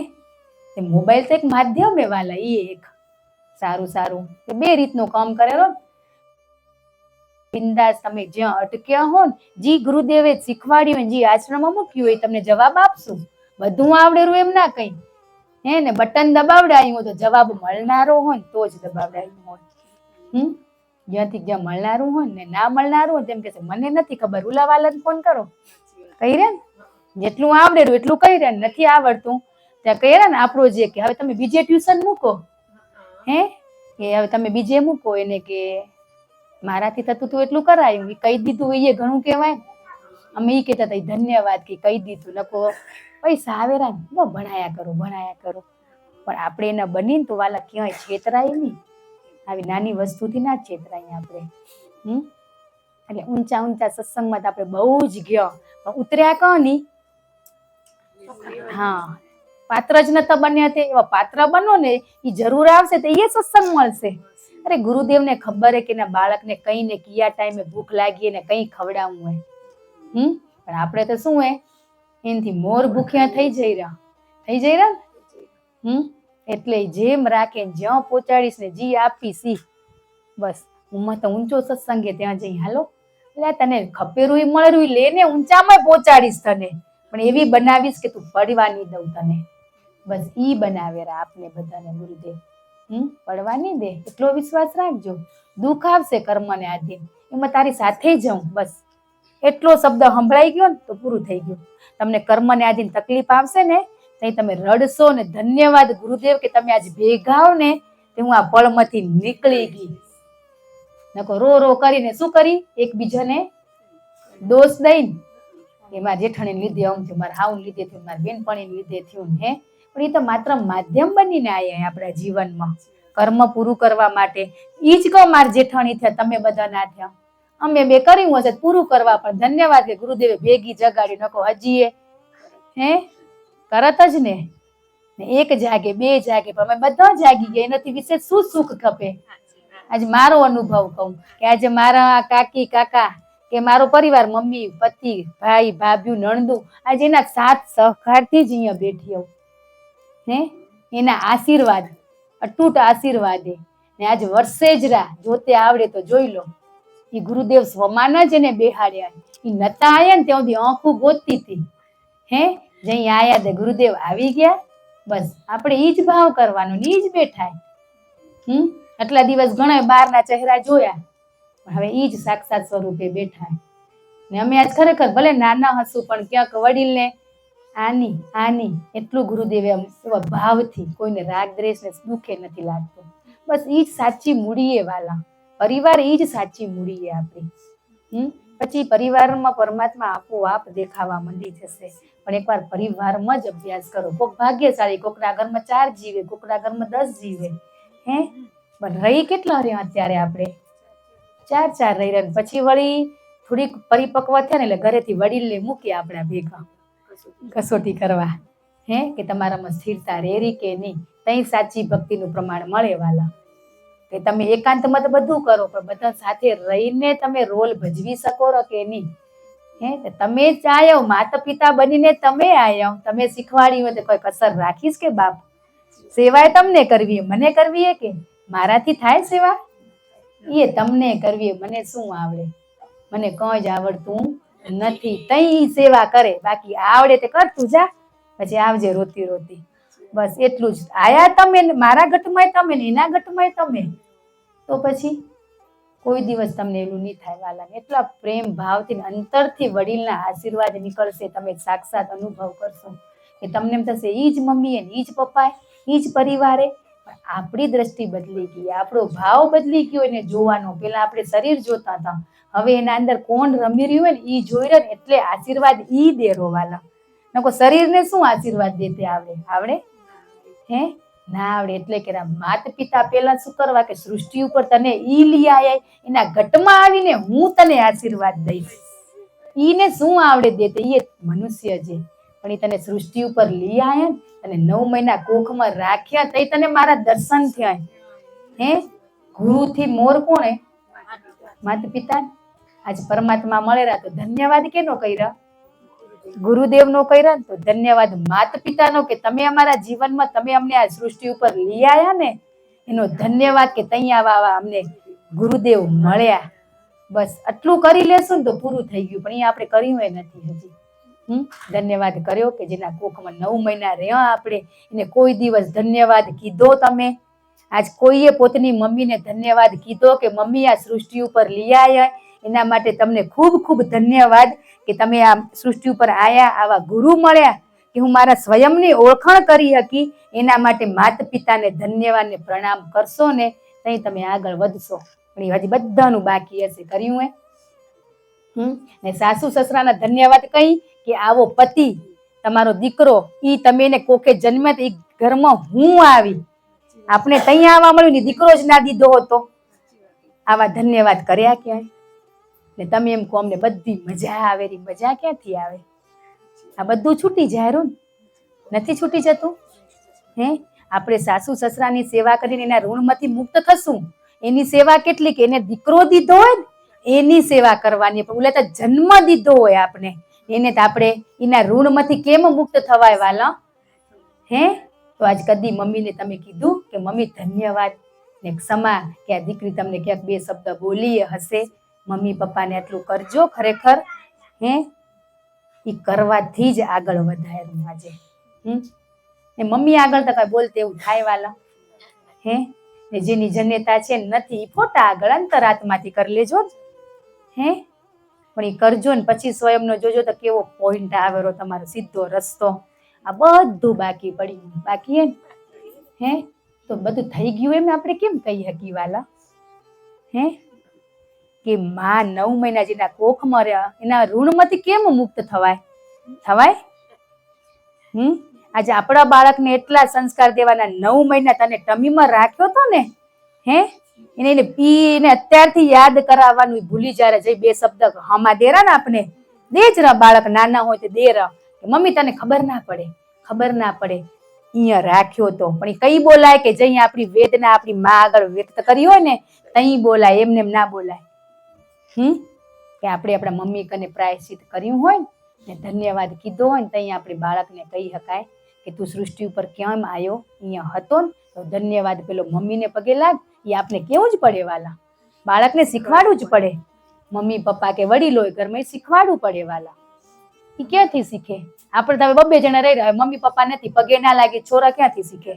એ મોબાઈલ તો એક માધ્યમ એ વાલા. ઈ એક સારું સારું 2 રીતનું કામ કરેલો. બિંદાસ તમે જ્યાં અટક્યા હો ને, જી ગુરુદેવે શીખવાડ્યું હોય, જી આશ્રમમાં મૂક્યું હોય તમને જવાબ આપશું. બધું આવડેલું એમ ના કઈ. હે ને બટન દબાવડાયું હોય તો જવાબ મળનારો હોય ને તો જ દબાવડાયું હોય. જ્યાંથી જ્યાં મળનારું હોય ને ના મળનારું હોય તેમ કે મને નથી ખબર, ઉલાવાલાને ફોન કરો. કહી રહ્યા ને જેટલું આવડેલું એટલું કહી રહ્યા. નથી આવડતું ત્યાં કહી રહ્યા ને આપણો જે કે હવે તમે બીજે ટ્યુશન મૂકો. હે કે હવે તમે બીજે મૂકો એને કે મારાથી થતું તું એટલું કરાયું. એ કહી દીધું એ ઘણું કહેવાય. અમે એ કહેતા હતા ધન્યવાદ કે કહી દીધું. નકો પૈસા આવેરા ને ભણાયા કરો ભણાયા કરો. પણ આપણે એના બનીને તો વાલા ક્યાંય છેતરાય નહીં. આવી નાની વસ્તુથી ના છેતરાય આપણે. એટલે ઊંચા ઊંચા સત્સંગમાં તો આપણે બહુ જ ગયા પણ ઉતર્યા કહો ની. હા પાત્ર જ નતા બન્યા તે એવા પાત્ર બનો ને એ જરૂર આવશે તો એ સત્સંગ મળશે. અરે ગુરુદેવને ખબર હે કે એના બાળકને કઈ ને કયા ટાઈમે ભૂખ લાગી ને કઈ ખવડાવવું હોય. પણ આપણે તો શું હે એનાથી મોર ભૂખ્યા થઈ જઈ રહ્યા ને. એટલે જેમ રાખે જ્યાં પહોંચાડીશ ને જી આપીશ બસ. હું તો ઊંચો સત્સંગે ત્યાં જઈ હાલો એટલે તને ખપેરું મળેલું લેને ઊંચામાં પહોંચાડીશ તને. પણ એવી બનાવીશ કે તું પડવા નહીં દઉં તને. બસ ઈ બનાવેરા આપને બધાને ગુરુદેવ. પડવા નહીં દે એટલો વિશ્વાસ રાખજો. દુઃખ આવશે કર્મને આધીન એમાં તારી સાથે જાઉં બસ. એટલો શબ્દ સંભળાઈ ગયો ને તો પૂરું થઈ ગયું. તમને કર્મને આધીન તકલીફ આવશે ને તો તમે રડશો ને ધન્યવાદ ગુરુદેવ કે તમે આજ ભેગા હો ને તે હું આ પળમાંથી નીકળી ગઈ. નકો રો રો કરીને શું કરી એકબીજાને દોષ દઈને કે મારા જેઠાણીને લીધે આમ થયું, મારા હાઉને લીધે થયું, મારા બેનપણીને લીધે થયું. હે પણ એ તો માત્ર માધ્યમ બનીને આયા આપણા જીવનમાં કર્મ પૂરું કરવા માટે. ઈ જ કહો મારા જેઠાણી થયા તમે બધા ના થયા. અમે બે કર્યું હશે પૂરું કરવા. પણ ધન્યવાદ કે ગુરુદેવે ભેગી જગાડી. નકો હજી હે કરત જ ને. એક જાગે 2 જાગે પણ અમે બધા જાગી ગયા. એનાથી વિશેષ શું સુખ ખપે? આજે મારો અનુભવ કહું કે આજે મારા કાકી કાકા કે મારો પરિવાર મમ્મી પતિ ભાઈ ભાભી નણંદુ આજે એના સાથ સહકારથી જ અહીંયા બેઠી આવું. હે એના આશીર્વાદ અતૂટ આશીર્વાદ ને આજે વર્ષે જ રા જોતે આવડે તો જોઈ લો. એ ગુરુદેવ સ્વમાન જ એને બેહાડ્યા. એ નતા આયા ને ત્યાં સુધી આંખું ગોતતી હતી. હે જઈ આયા તે ગુરુદેવ આવી ગયા. બસ આપણે ઈ જ ભાવ કરવાનો ને ઈ જ બેઠાય. આટલા દિવસ ઘણા બહારના ચહેરા જોયા પણ હવે ઈ જ સાક્ષાત સ્વરૂપે બેઠા. ને અમે આજ ખરેખર ભલે નાના હશું પણ ક્યાંક વડીલને આની આની એટલું ગુરુદેવે એવા ભાવથી કોઈને રાગ દ્વેષ ને દુઃખે નથી લાગતું. બસ ઈ જ સાચી મૂડી એ વાલા, પરિવાર ઈ જ સાચી મૂડી એ આપણી. પછી પરિવારમાં પરમાત્મા આપોઆપ દેખાવા માંડી જશે. પણ એકવાર પરિવારમાં જ અભ્યાસ કરો. કોક ભાગ્યશાળી, કોકના ઘરમાં 4 જીવે, કોકના ઘરમાં 10 જીવે. પણ રહી કેટલા રહ્યા અત્યારે આપણે? 4 રહી રહ્યા. પછી વળી થોડીક પરિપક્વ થયા ને એટલે ઘરેથી વડીલને મૂકી આપણા ભેગા કસોટી કરવા, કે તમારામાં સ્થિરતા રેરી કે નહીં. તઈ સાચી ભક્તિનું પ્રમાણ મળે વાલા. કે તમે એકાંતમાં તો બધું કરો પણ બધા સાથે રહીને તમે રોલ ભજવી શકો કે નહીં. તમે જ આયો, માતા પિતા બનીને તમે આયો, તમે શીખવાડ્યું હોય તો કોઈ કસર રાખીશ કે બાપ? સેવાય તમને કરવી, મને કરવી કે મારાથી થાય સેવા? એ તમને કરવી, મને શું આવડે? મને કંઈ જ આવડતું નથી. તઈ સેવા કરે, બાકી આવડે તે કરતું જા, પછી આવજે રોતી રોતી. બસ એટલું જ. આયા તમે, મારા ગટમાં તમે ને એના ગટમાં તમે, તો પછી કોઈ દિવસ તમને એવું નહીં થાય વાલા. એટલા પ્રેમ ભાવથી અંતરથી વડીલના આશીર્વાદ નીકળશે, તમે સાક્ષાત અનુભવ કરશો કે તમને એમ થશે ઈ જ મમ્મીએ, ઈ જ પપ્પાએ, ઈ જ પરિવારે. આપણી દ્રષ્ટિ બદલી ગઈ, આપણો ભાવ બદલી ગયો એને જોવાનો. પેલા આપણે શરીર જોતા હતા, હવે એના અંદર કોણ રમી રહ્યું હોય ને ઈ જોઈ રહ્યો ને એટલે આશીર્વાદ ઈ દે રોવાલા. નકો શરીરને શું આશીર્વાદ દેતે આવડે? ના આવડે. એટલે કે માતા પિતા પેલા શું કરવા કે સૃષ્ટિ ઉપર તને ઈ લઈ આયા, એના ઘટમાં આવીને હું તને આશીર્વાદ દઈશ. ઈને શું આવડે દેતે? એ મનુષ્ય છે પણ એ તને સૃષ્ટિ ઉપર લઈ આયા, અને 9 મહિના કોખમાં રાખ્યા, તઈ તને મારા દર્શન થયા. ગુરુથી મોર કોણે? માતા પિતા. આજ પરમાત્મા મળેલા તો ધન્યવાદ કેનો કર્યા? ગુરુદેવનો કર્યા ને તો ધન્યવાદ માતા પિતાનો કે તમે અમારા જીવનમાં, તમે અમને આ સૃષ્ટિ ઉપર લઈ આયા ને એનો ધન્યવાદ કે તઈ આવા અમને ગુરુદેવ મળ્યા. બસ આટલું કરી લેશું ને તો પૂરું થઈ ગયું. પણ એ આપણે કર્યું એ નથી હજી. ધન્યવાદ કર્યો કે જેના કોખમાં 9 મહિના રહ્યા આપણે, એને કોઈ દિવસ ધન્યવાદ કીધો તમે? આજ કોઈએ પોતાની મમ્મીને ધન્યવાદ કીધો કે મમ્મી આ સૃષ્ટિ ઉપર લઈ આયા, એના માટે તમને ખૂબ ખૂબ ધન્યવાદ કે તમે આ સૃષ્ટિ ઉપર આયા, આવા ગુરુ મળ્યા કે હું મારા સ્વયંની ઓળખાણ કરી શકી. એના માટે માતા પિતાને ધન્યવાદ ને પ્રણામ કરશો ને તઈ તમે આગળ વધશો. પણ હજી બધાનું બાકી હશે. કર્યું ને સાસુ સસરાના ધન્યવાદ કઈ કે આવો પતિ, તમારો દીકરો, ઈ તમે એને કોકે જન્મે તો ઈ ઘરમાં હું આવી, આપણે તઈ આવવા મળ્યું ને દીકરો જ ના દીધો હતો. આવા ધન્યવાદ કર્યા ક્યાંય? ને તમે એમ કહો અમને બધી મજા આવે. મજા ક્યાંથી આવે? આ બધું છૂટી જાય રૂ, નથી છૂટી જતું. આપણે સાસુ સસરાની સેવા કરીને એના ઋણમાંથી મુક્ત થશું. એની સેવા કેટલી કે એને દીકરો દીધો હોય ને એની સેવા કરવાની. પણ ઓલે તો જન્મ દીધો હોય આપણે, એને તો આપણે એના ઋણમાંથી કેમ મુક્ત થવાય વાલા? તો આજ કદી મમ્મીને તમે કીધું કે મમ્મી ધન્યવાદ ને ક્ષમા, કે આ દીકરી તમને ક્યાંક 2 શબ્દ બોલી હશે, મમ્મી પપ્પાને આટલું કરજો. ખરેખર એ કરવાથી જ આગળ વધાય. આજે મમ્મી આગળ તો કઈ બોલતે એવું થાય વાલા? ને જેની જન્યતા છે નથી ફોટા આગળ અંતરાત્માથી કરી લેજો. પણ એ કરજો ને પછી સ્વયંનો જોજો તો કેવો પોઈન્ટ આવેલો તમારો સીધો રસ્તો. આ બધું બાકી પડ્યું. બાકી તો બધું થઈ ગયું એમ આપણે કેમ કહી શકીએ વાલા? કે માં 9 મહિના જેના કોખમાં રહ્યા એના ઋણમાંથી કેમ મુક્ત થવાય? આજે આપણા બાળકને એટલા સંસ્કાર દેવાના. 9 મહિના તને ટમીમાં રાખ્યો તો ને, એને પીને અત્યારથી યાદ કરાવવાનું. ભૂલી જ્યારે જઈ 2 શબ્દ હમા દેરા ને આપણે દે જ રા. બાળક નાના હોય તો દે રા. મમ્મી તને ખબર ના પડે અહીંયા રાખ્યો તો. પણ કઈ બોલાય કે જઈ આપણી વેદના આપણી માં આગળ વ્યક્ત કરી હોય ને તઈ બોલાય, એમને એમ ના બોલાય. કે આપણે આપણા મમ્મી કને પ્રાયશ્ચિત કર્યું હોય ને ધન્યવાદ કીધો હોય ને તઈ આપણે બાળકને કહી શકાય કે તું સૃષ્ટિ ઉપર કેમ આવ્યો? અહીંયા હતો ને તો ધન્યવાદ પેલો મમ્મીને પગે લાગ. એ આપણે કેવું જ પડે વાલા? બાળકને શીખવાડવું જ પડે. મમ્મી પપ્પા કે વડીલો ઘરમાં શીખવાડવું પડે વાલા. એ ક્યાંથી શીખે? આપણે તો હવે 2 જણા રહી રહ્યા, મમ્મી પપ્પા નથી, પગે ના લાગી, છોરા ક્યાંથી શીખે?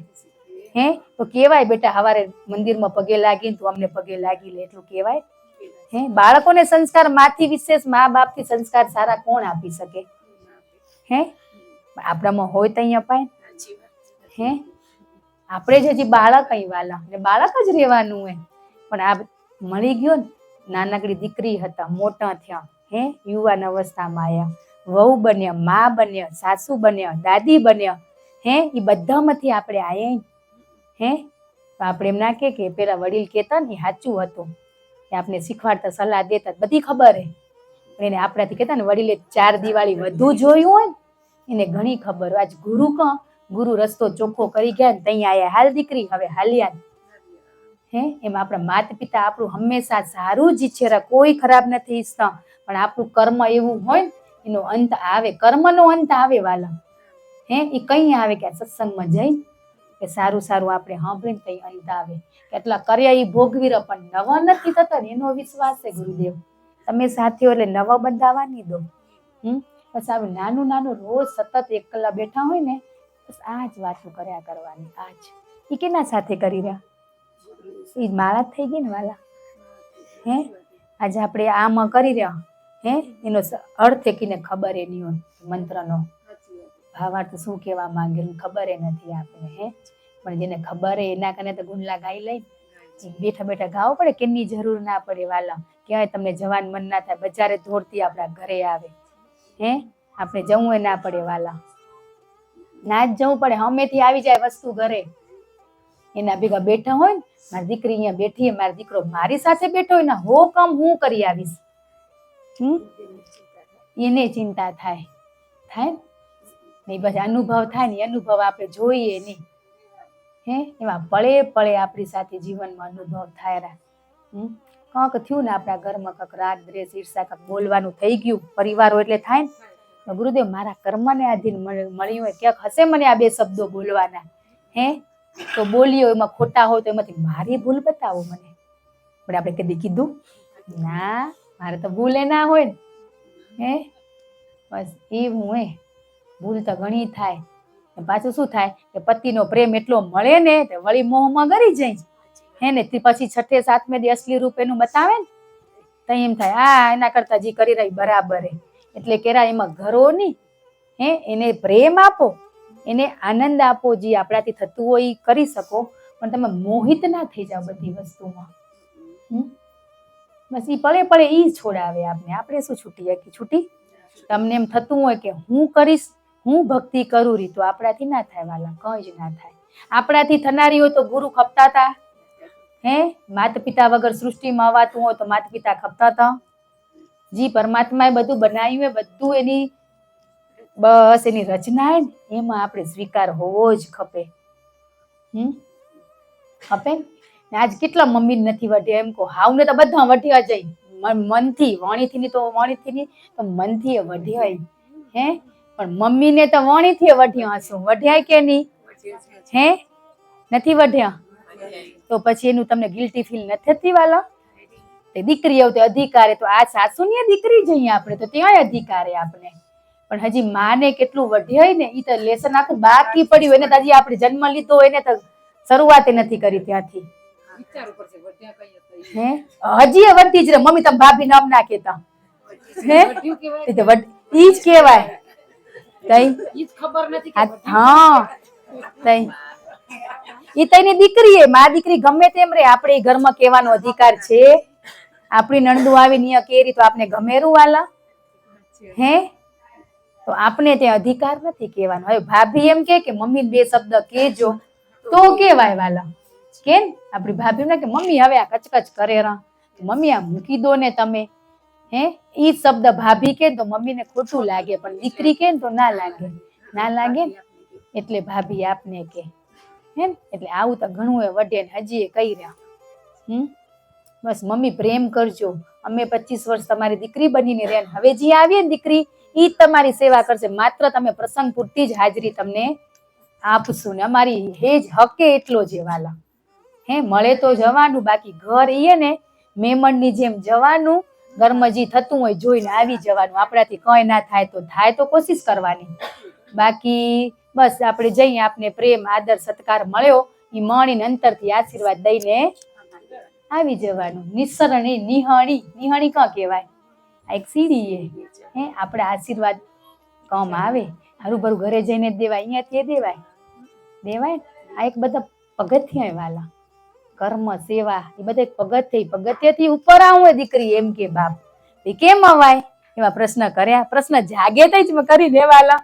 તો કેવાય બેટા હવારે મંદિરમાં પગે લાગીને તું અમને પગે લાગી લે, એટલું કેવાય? બાળકોને સંસ્કાર માંથી વિશેષ મા બાપથી સંસ્કાર સારા કોણ આપી શકે? હે આપણામાં હોય તો અહીં અપાય. હે આપણે જ હજી બાળક અહીં વાલા ને બાળક જ રહેવાનું હોય. પણ આ મળી ગયો ને, નાનકડી દીકરી હતા, મોટા થયા, યુવાન અવસ્થામાં આવ્યા, વહુ બન્યા, મા બન્યા, સાસુ બન્યા, દાદી બન્યા, એ બધામાંથી આપણે આયા. તો આપણે એમ ના કે પેલા વડીલ કહેતા ને સાચું હતું, કે આપણે શીખવાડતા, સલાહ દેતા, બધી ખબર હે. એને આપણાથી કહેતા ને વડીલે 4 દિવાળી વધુ જોયું હોય ને એને ઘણી ખબર હોય. આજ ગુરુ રસ્તો ચોખ્ખો કરી ગયા ને ત્યાં આયા, હાલ દીકરી હવે હાલ્યા. એમ આપણા માતા પિતા આપણું હંમેશા સારું જ ઈચ્છે, કોઈ ખરાબ નથી ઈચ્છતા. પણ આપણું કર્મ એવું હોય ને એનો અંત આવે, કર્મનો અંત આવે વાલા. એ કઈ આવે કે સત્સંગમાં જઈ કે સારું સારું આપણે સાંભળીને કઈ અંત આવે. કેટલા કર્યા એ ભોગવી રહ્યો પણ નવા નથી થતા ને એનો વિશ્વાસ છે ગુરુદેવ. તમે સાથીઓ એટલે નવા બંધાવા નહીં દો. બસ આવે નાનું નાનું રોજ સતત 1 કલાક બેઠા હોય ને, બસ આ જ વાતો કર્યા કરવાની. આજ એ કેના સાથે કરી રહ્યા? એ માળા થઈ ગઈ ને વાલા. આજે આપણે આમાં કરી રહ્યા, એનો અર્થ એકને ખબર એ નહીં હોય, મંત્રનો ભાવાર્થ શું કહેવા માંગેલું ખબર એ નથી આપણે. પણ જેને ખબર હે એના કને તો ગુંડલા ગાઈ લઈ, બેઠા બેઠા ગાવું પડે, કેની જરૂર ના પડે વાલા. ક્યાંય તમને જવાન મન ના થાય, બજારે દોડતી આપણા ઘરે આવે. આપણે જવું ના પડે વાલા, ના જ જવું પડે. હમેથી આવી જાય વસ્તુ ઘરે, એના ભેગા બેઠા હોય ને, મારી દીકરી અહીંયા બેઠી, મારો દીકરો મારી સાથે બેઠો હોય ને, હો કામ હું કરી આવીશ. એને ચિંતા થાય ને પછી અનુભવ થાય ને, અનુભવ આપણે જોઈએ નહીં. એમાં પળે પળે આપણી સાથે જીવનમાં અનુભવ થાય. કંઈક થયું ને આપણા ઘરમાં, કંઈક રાગ દ્વેષ ઈર્ષા કંઈક બોલવાનું થઈ ગયું, પરિવારો એટલે થાય ને, ગુરુદેવ મારા કર્મને આધીન મળ્યું હોય, ક્યાંક હશે મને આ 2 શબ્દો બોલવાના, તો બોલ્યો, એમાં ખોટા હોય તો એમાંથી મારી ભૂલ બતાવો મને. પણ આપણે કદી કીધું ના, મારે તો ભૂલ એ ના હોય ને. બસ એવું ભૂલ તો ઘણી થાય. પાછું શું થાય કે પતિનો પ્રેમ એટલો મળે ને તે વળી મોહમાં ગરી જાય. ને પછી 6ઠે 7મે દી અસલી રૂપ એનું બતાવે ને તો એમ થાય આ એના કરતા જે કરી રહી બરાબર હે. એટલે કેરા એમાં ઘરો નહીં, એને પ્રેમ આપો, એને આનંદ આપો, જે આપણાથી થતું હોય એ કરી શકો, પણ તમે મોહિત ના થઈ જાઓ બધી વસ્તુમાં. બસ એ પળે પળે ઈ છોડાવે આપણે શું છૂટી. તમને એમ થતું હોય કે હું કરીશ, હું ભક્તિ કરું રહી, તો આપણાથી ના થાય વાલા, કઈ જ ના થાય. આપણાથી થનારી હોય તો ગુરુ ખપતા હતા. માતા પિતા વગર સૃષ્ટિમાં અવાતું હોય તો માતા પિતા ખપતા હતા. જી પરમાત્માએ બધું બનાવ્યું હોય, બધું એની બસ એની રચના હે ને, એમાં આપણે સ્વીકાર હોવો જ ખપે. આજ કેટલા મમ્મી નથી વઢ્યા, એમ કહો હાવ ને તો બધા વઢ્યા જાય, મનથી, વાણીથી ની તો મનથી વઢ્યા. પણ મમ્મીને તો વાણીથી વઢ્યા હશું, વઢ્યા કે નહીં? નથી વઢ્યા? તો પછી એનું તમને ગિલ્ટી ફીલ નથી થતી વાલા? દીકરી આવું તો અધિકાર, તો આ સાસુની દીકરી જઈએ આપણે તો ત્યાં અધિકાર આપણે. પણ હજી માને કેટલું વઢ્યાય ને, એ તો લેસન આખું બાકી પડ્યું, એને તો હજી આપણે જન્મ લીધો એને તો શરૂઆત નથી કરી ત્યાંથી. હજી એ વધતી જ રહે. મમ્મી તમે ભાભી નામ ના કેતા, ઈ જ કેવાય. ઈ તઈની દીકરી હે, મારી દીકરી ગમે તેમ રે, આપણે ઘરમાં કહેવાનો અધિકાર છે. આપણી નણંદુ આવી નિયા કેરી તો આપણે ગમેરું વાલા. તો આપણે ત્યાં અધિકાર નથી કહેવાનો. હવે ભાભી એમ કે મમ્મી 2 શબ્દ કહેજો તો કેવાય વાલા. કેમ આપણી ભાભી ને કે મમ્મી હવે આ કચકચ કરે રા, મમ્મી આ મૂકી દો ને તમે. ઈ શબ્દ ભાભી કે તો મમ્મીને ખોટું લાગે, પણ દીકરી કે તો ના લાગે. એટલે ભાભી આપને કે, એટલે આવું તો ઘણું એ વઢે ને હજી કહી રહ્યા. બસ મમ્મી પ્રેમ કરજો, અમે 25 વર્ષ તમારી દીકરી બનીને રહ્યા, હવે જે આવીએ ને દીકરી ઈ જ તમારી સેવા કરશે. માત્ર તમે પ્રસંગ પૂરતી જ હાજરી તમને આપશું ને અમારી હેજ હકે એટલો જ વાલા. મળે તો જવાનું, બાકી ઘર ઈએ ને મેમણની જેમ જવાનું, ઘરમાં જે થતું હોય જોઈને આવી જવાનું. આપણાથી કઈ ના થાય તો કોશિશ કરવાની. બાકી બસ આપણે જઈએ, આપને પ્રેમ આદર સત્કાર મળ્યો, એ મણીને અંતરથી આશીર્વાદ દઈને આવી જવાનું. નિસરણી નિહણી નિહણી કાં કહેવાય? આ એક સીડી હે આપણે આશીર્વાદ કામ આવે. હારું ભરું ઘરે જઈને જ દેવાય, અહીંયાથી એ દેવાય. આ એક બધા પગથિયા વાલા કર્મ સેવા એ બધા પગથિયાથી ઉપર આવું દીકરી એમ કે બાપ એ કેમ અવાય? એવા પ્રશ્ન કર્યા. પ્રશ્ન જાગે તો જ કરી દેવાલા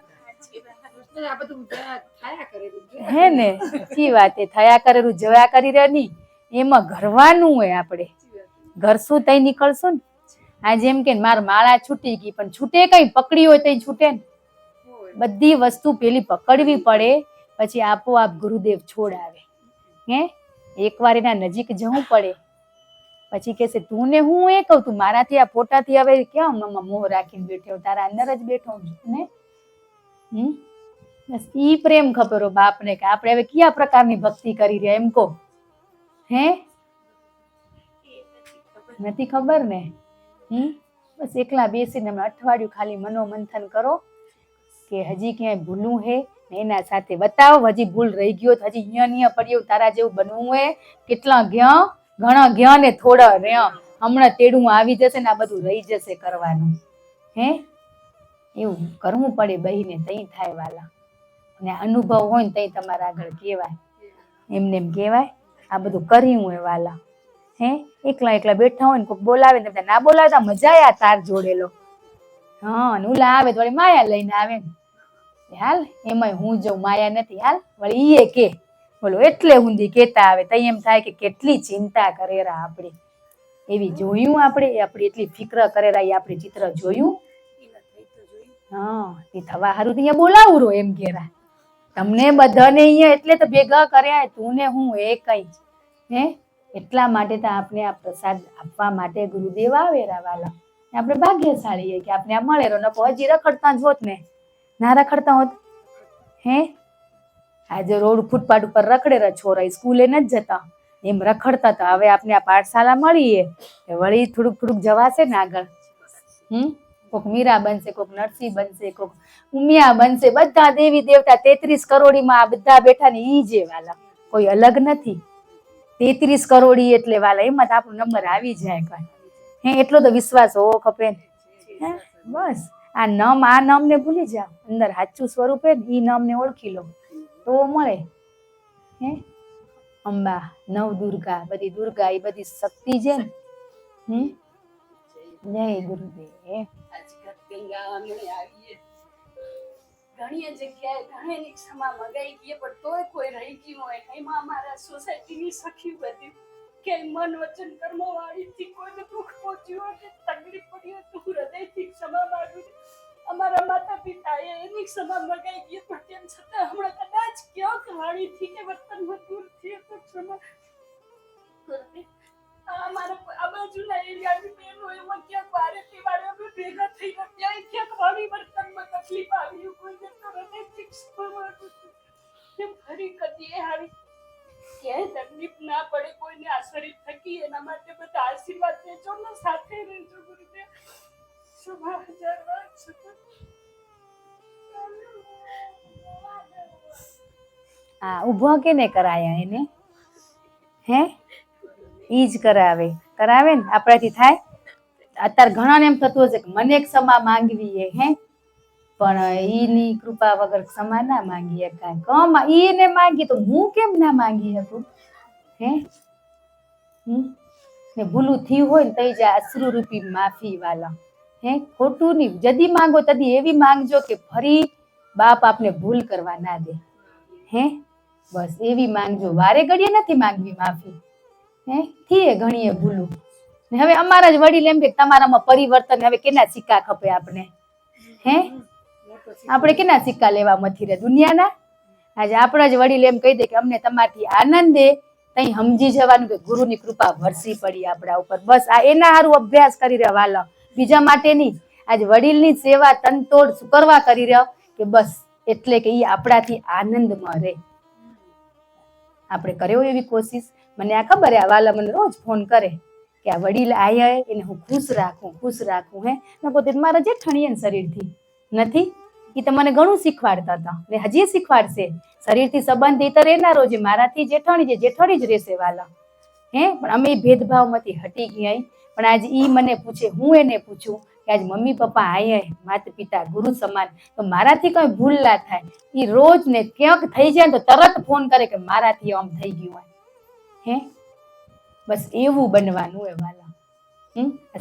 આ બધું થયા કરેલું છે. હે ને સાચી વાત એ થયા કરેલું જયા કરી રહ્યા નહીં. એમાં ઘરવાનું હોય આપણે ઘરશું તઈ નીકળશું ને. આ જેમ કે માર માળા છૂટી ગઈ પણ છૂટે કઈ પકડી હોય તો છૂટે ને. બધી વસ્તુ પેલી પકડવી પડે પછી આપોઆપ ગુરુદેવ છોડાવે. હે એકવાર એના નજીક જવું પડે પછી કહેશે તું ને હું એ કહું તું મારાથી આ ફોટાથી હવે ક્યાં મમ્મા મોહ રાખીને બેઠો તારા અંદર જ બેઠો ને. બસ ઈ પ્રેમ ખબર બાપને કે આપણે હવે કયા પ્રકારની ભક્તિ કરી રહ્યા એમ કહો. હે નથી ખબર ને. બસ એકલા બેસીને અઠવાડિયું ખાલી મનોમંથન કરો કે હજી ક્યાંય ભૂલું હે એના સાથે બતાવો. હજી ભૂલ રહી ગયો હજી અહીંયા પડ્યો તારા જેવું બનવું હે. કેટલા ઘણા ગયા ને થોડા રહ્યા. હમણાં તેડું આવી જશે ને આ બધું રહી જશે કરવાનું. હે એવું કરવું પડે બહીને તઈ થાય વાલા. ને અનુભવ હોય ને તઈ તમારા આગળ કહેવાય. એમને એમ કહેવાય આ બધું કર્યું હોય વાલા. હે એકલા બેઠા હોય ને કોઈક બોલાવે ને ના બોલાવે તો મજા આ તાર જોડેલો. હા ઉલા આવે તો વળી માયા લઈને આવે ને હાલ એમાં હું જઉં માયા નથી હાલ વળી ઈએ કે બોલો એટલે ઊંધી કેતા આવે તઈ એમ થાય કે કેટલી ચિંતા કરેરા આપણે એવી જોયું આપણે એટલી ફિક્ર કરેરા એ આપણે ચિત્ર જોયું. હા એ થવા હારું અહીંયા બોલાવું રો એમ કેરા તમને બધાને અહીંયા એટલે તો ભેગા કર્યા તું ને હું એ કઈ હે એટલા માટે તો આપણે આ પ્રસાદ આપવા માટે ગુરુદેવ આવેરા વાલા. આપણે ભાગ્યશાળી કે આપણે આ મળેલો નકો હજી રખડતા જ હોત ને ના રખડતા હોત. હે આજે રોડ ફૂટપાથ ઉપર રખડેલા છોરા સ્કૂલે નથી જતા એમ રખડતા હતા. હવે આપણે આ પાઠશાળા મળીએ વળી થોડુંક જવાશે ને આગળ. કોક મીરા બનશે, કોક નરસિંહ બનશે, કોક ઉમિયા બનશે. બધા દેવી દેવતા 33 કરોડીમાં આ બધા બેઠા ને ઈ જે વાલા કોઈ અલગ નથી. 33 કરોડી એટલે વાલા એમાં તો આપણો નંબર આવી જાય. હે એટલો તો વિશ્વાસ હોવો ખપે ને. બસ આ નામ ને ભૂલી જાઓ અંદર સાચું સ્વરૂપ હે ને ઈ નામ ને ઓળખી લો તો મળે. હે અંબા નવ દુર્ગા બધી દુર્ગા એ બધી શક્તિ છે ને. જય ગુરુદેવ. ઘણી જગ્યાએ ઘણી ક્ષમા મગાઈ ગઈ પણ તોય કોઈ રહી ગયું હોય. એમાં અમારા સોસાયટીની સખી બધી કે મન વચન કર્મ વાળીથી કોઈને દુઃખ પહોંચ્યું હોય કે તકલીફ પડી હોય તો હૃદયથી ક્ષમા માંગુ છું. અમારા માતા પિતાએ એની ક્ષમા મગાઈ ગઈ પણ તેમ છતાં હમણાં કદાચ ક્યાંક વાણીથી કે વર્તનમાં દૂર થઈએ તો ક્ષમા કરવી. અમારા આ બાજુના એરિયાની બહેનો એમાં ક્યાંક વારે તે વારે અમે ભેગા થઈ ગયા ત્યાં ક્યાંક વાણી વર્તનમાં તકલીફ આવી કોઈને તો હૃદયથી ક્ષમા માંગુ છું. તેમ ફરી કદી આવી ક્યાંય તકલીફ ના પડે કોઈને આ શરીર થકી એના માટે બધા આશીર્વાદ દેજો ને સાથે રહેજો ગુરુદેવ. શુભ હજાર હા ઊભો કેને કરાયા એને? હે ઈ જ કરાવે ને આપણાથી થાય. અત્યારે ઘણાને એમ થતું હશે કે મને ક્ષમા માંગવી હે પણ ઈની કૃપા વગર ક્ષમા ના માંગી શકાય. કમ ઈને માંગી તો હું કેમ ના માંગી શકું? હે ને ભૂલું થયું હોય ને તઈ જાય અશ્રુરૂપી માફી વાલા. હે ખોટું નહીં જદી માંગો તદી એવી માંગજો કે ફરી બાપ આપને ભૂલ કરવા ના દે. હે બસ એવી માંગજો. વારે ઘડીએ નથી માંગવી માફી. હે થઈએ ઘણીએ ભૂલું ને હવે અમારા જ વડીલ એમ કે તમારામાં પરિવર્તન હવે કેના સિક્કા ખપે આપણે? હે આપણે કેના સિક્કા લેવા મથી રે દુનિયાના? આજે આપણા જ વડીલ એમ કહી દે કે અમને તમારથી આનંદ દે તઈ સમજી જવાનું કે ગુરુની કૃપા વરસી પડી આપણા ઉપર. બસ આ એના હારું અભ્યાસ કરી રહ્યા વાલા બીજા માટે નહીં. આજ વડીલની સેવા તનતોડ કરવા કરી રહ્યો કે બસ એટલે કે ઈ આપણાથી આનંદમાં રહે. આપણે કર્યો એવી કોશિશ. મને આ ખબર હે આ વાલા મને રોજ ફોન કરે કે આ વડીલ આયા એને હું ખુશ રાખું. હે નકો તે મારા જેઠણીએ શરીરથી નથી. એ તો મને ઘણું શીખવાડતા હતા ને હજી શીખવાડશે. શરીરથી સંબંધ એ તો રહેનારો છે મારાથી જેઠાણી જ રહેશે વાલા. પણ અમે ભેદભાવમાંથી હટી ગયા. પણ આજે ઈ મને પૂછે, હું એને પૂછું કે આજ મમ્મી પપ્પા આયા, માતા પિતા ગુરુ સમાન, તો મારાથી કઈ ભૂલ ના થાય. ઈ રોજ ને ક્યાંક થઈ જાય તો તરત ફોન કરે કે મારાથી આમ થઈ ગયું હોય. બસ એવું બનવાનું હોય વાલા.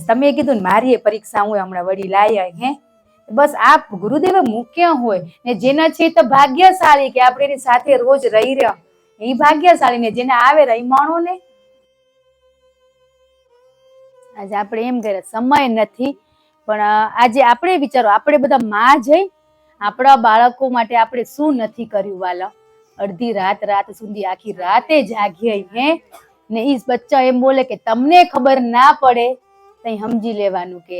તમે કીધું ને મારી પરીક્ષા હું હમણાં વડી લાયા. બસ આ ગુરુદેવે મૂક્યા હોય ને જેના છે તો ભાગ્યશાળી કે આપણે એની સાથે રોજ રહી રહ્યા, એ ભાગ્યશાળી ને જેને આવે રહીમાણો ને. આજે આપણે એમ કહે સમય નથી, પણ આજે આપણે વિચારો, આપણે બધા માં જઈ આપણા બાળકો માટે આપણે શું નથી કર્યું વાલા. અડધી રાત સુધી આખી રાતે જાગીએ ને ઈ બચ્ચા એમ બોલે કે તમને ખબર ના પડે તો સમજી લેવાનું કે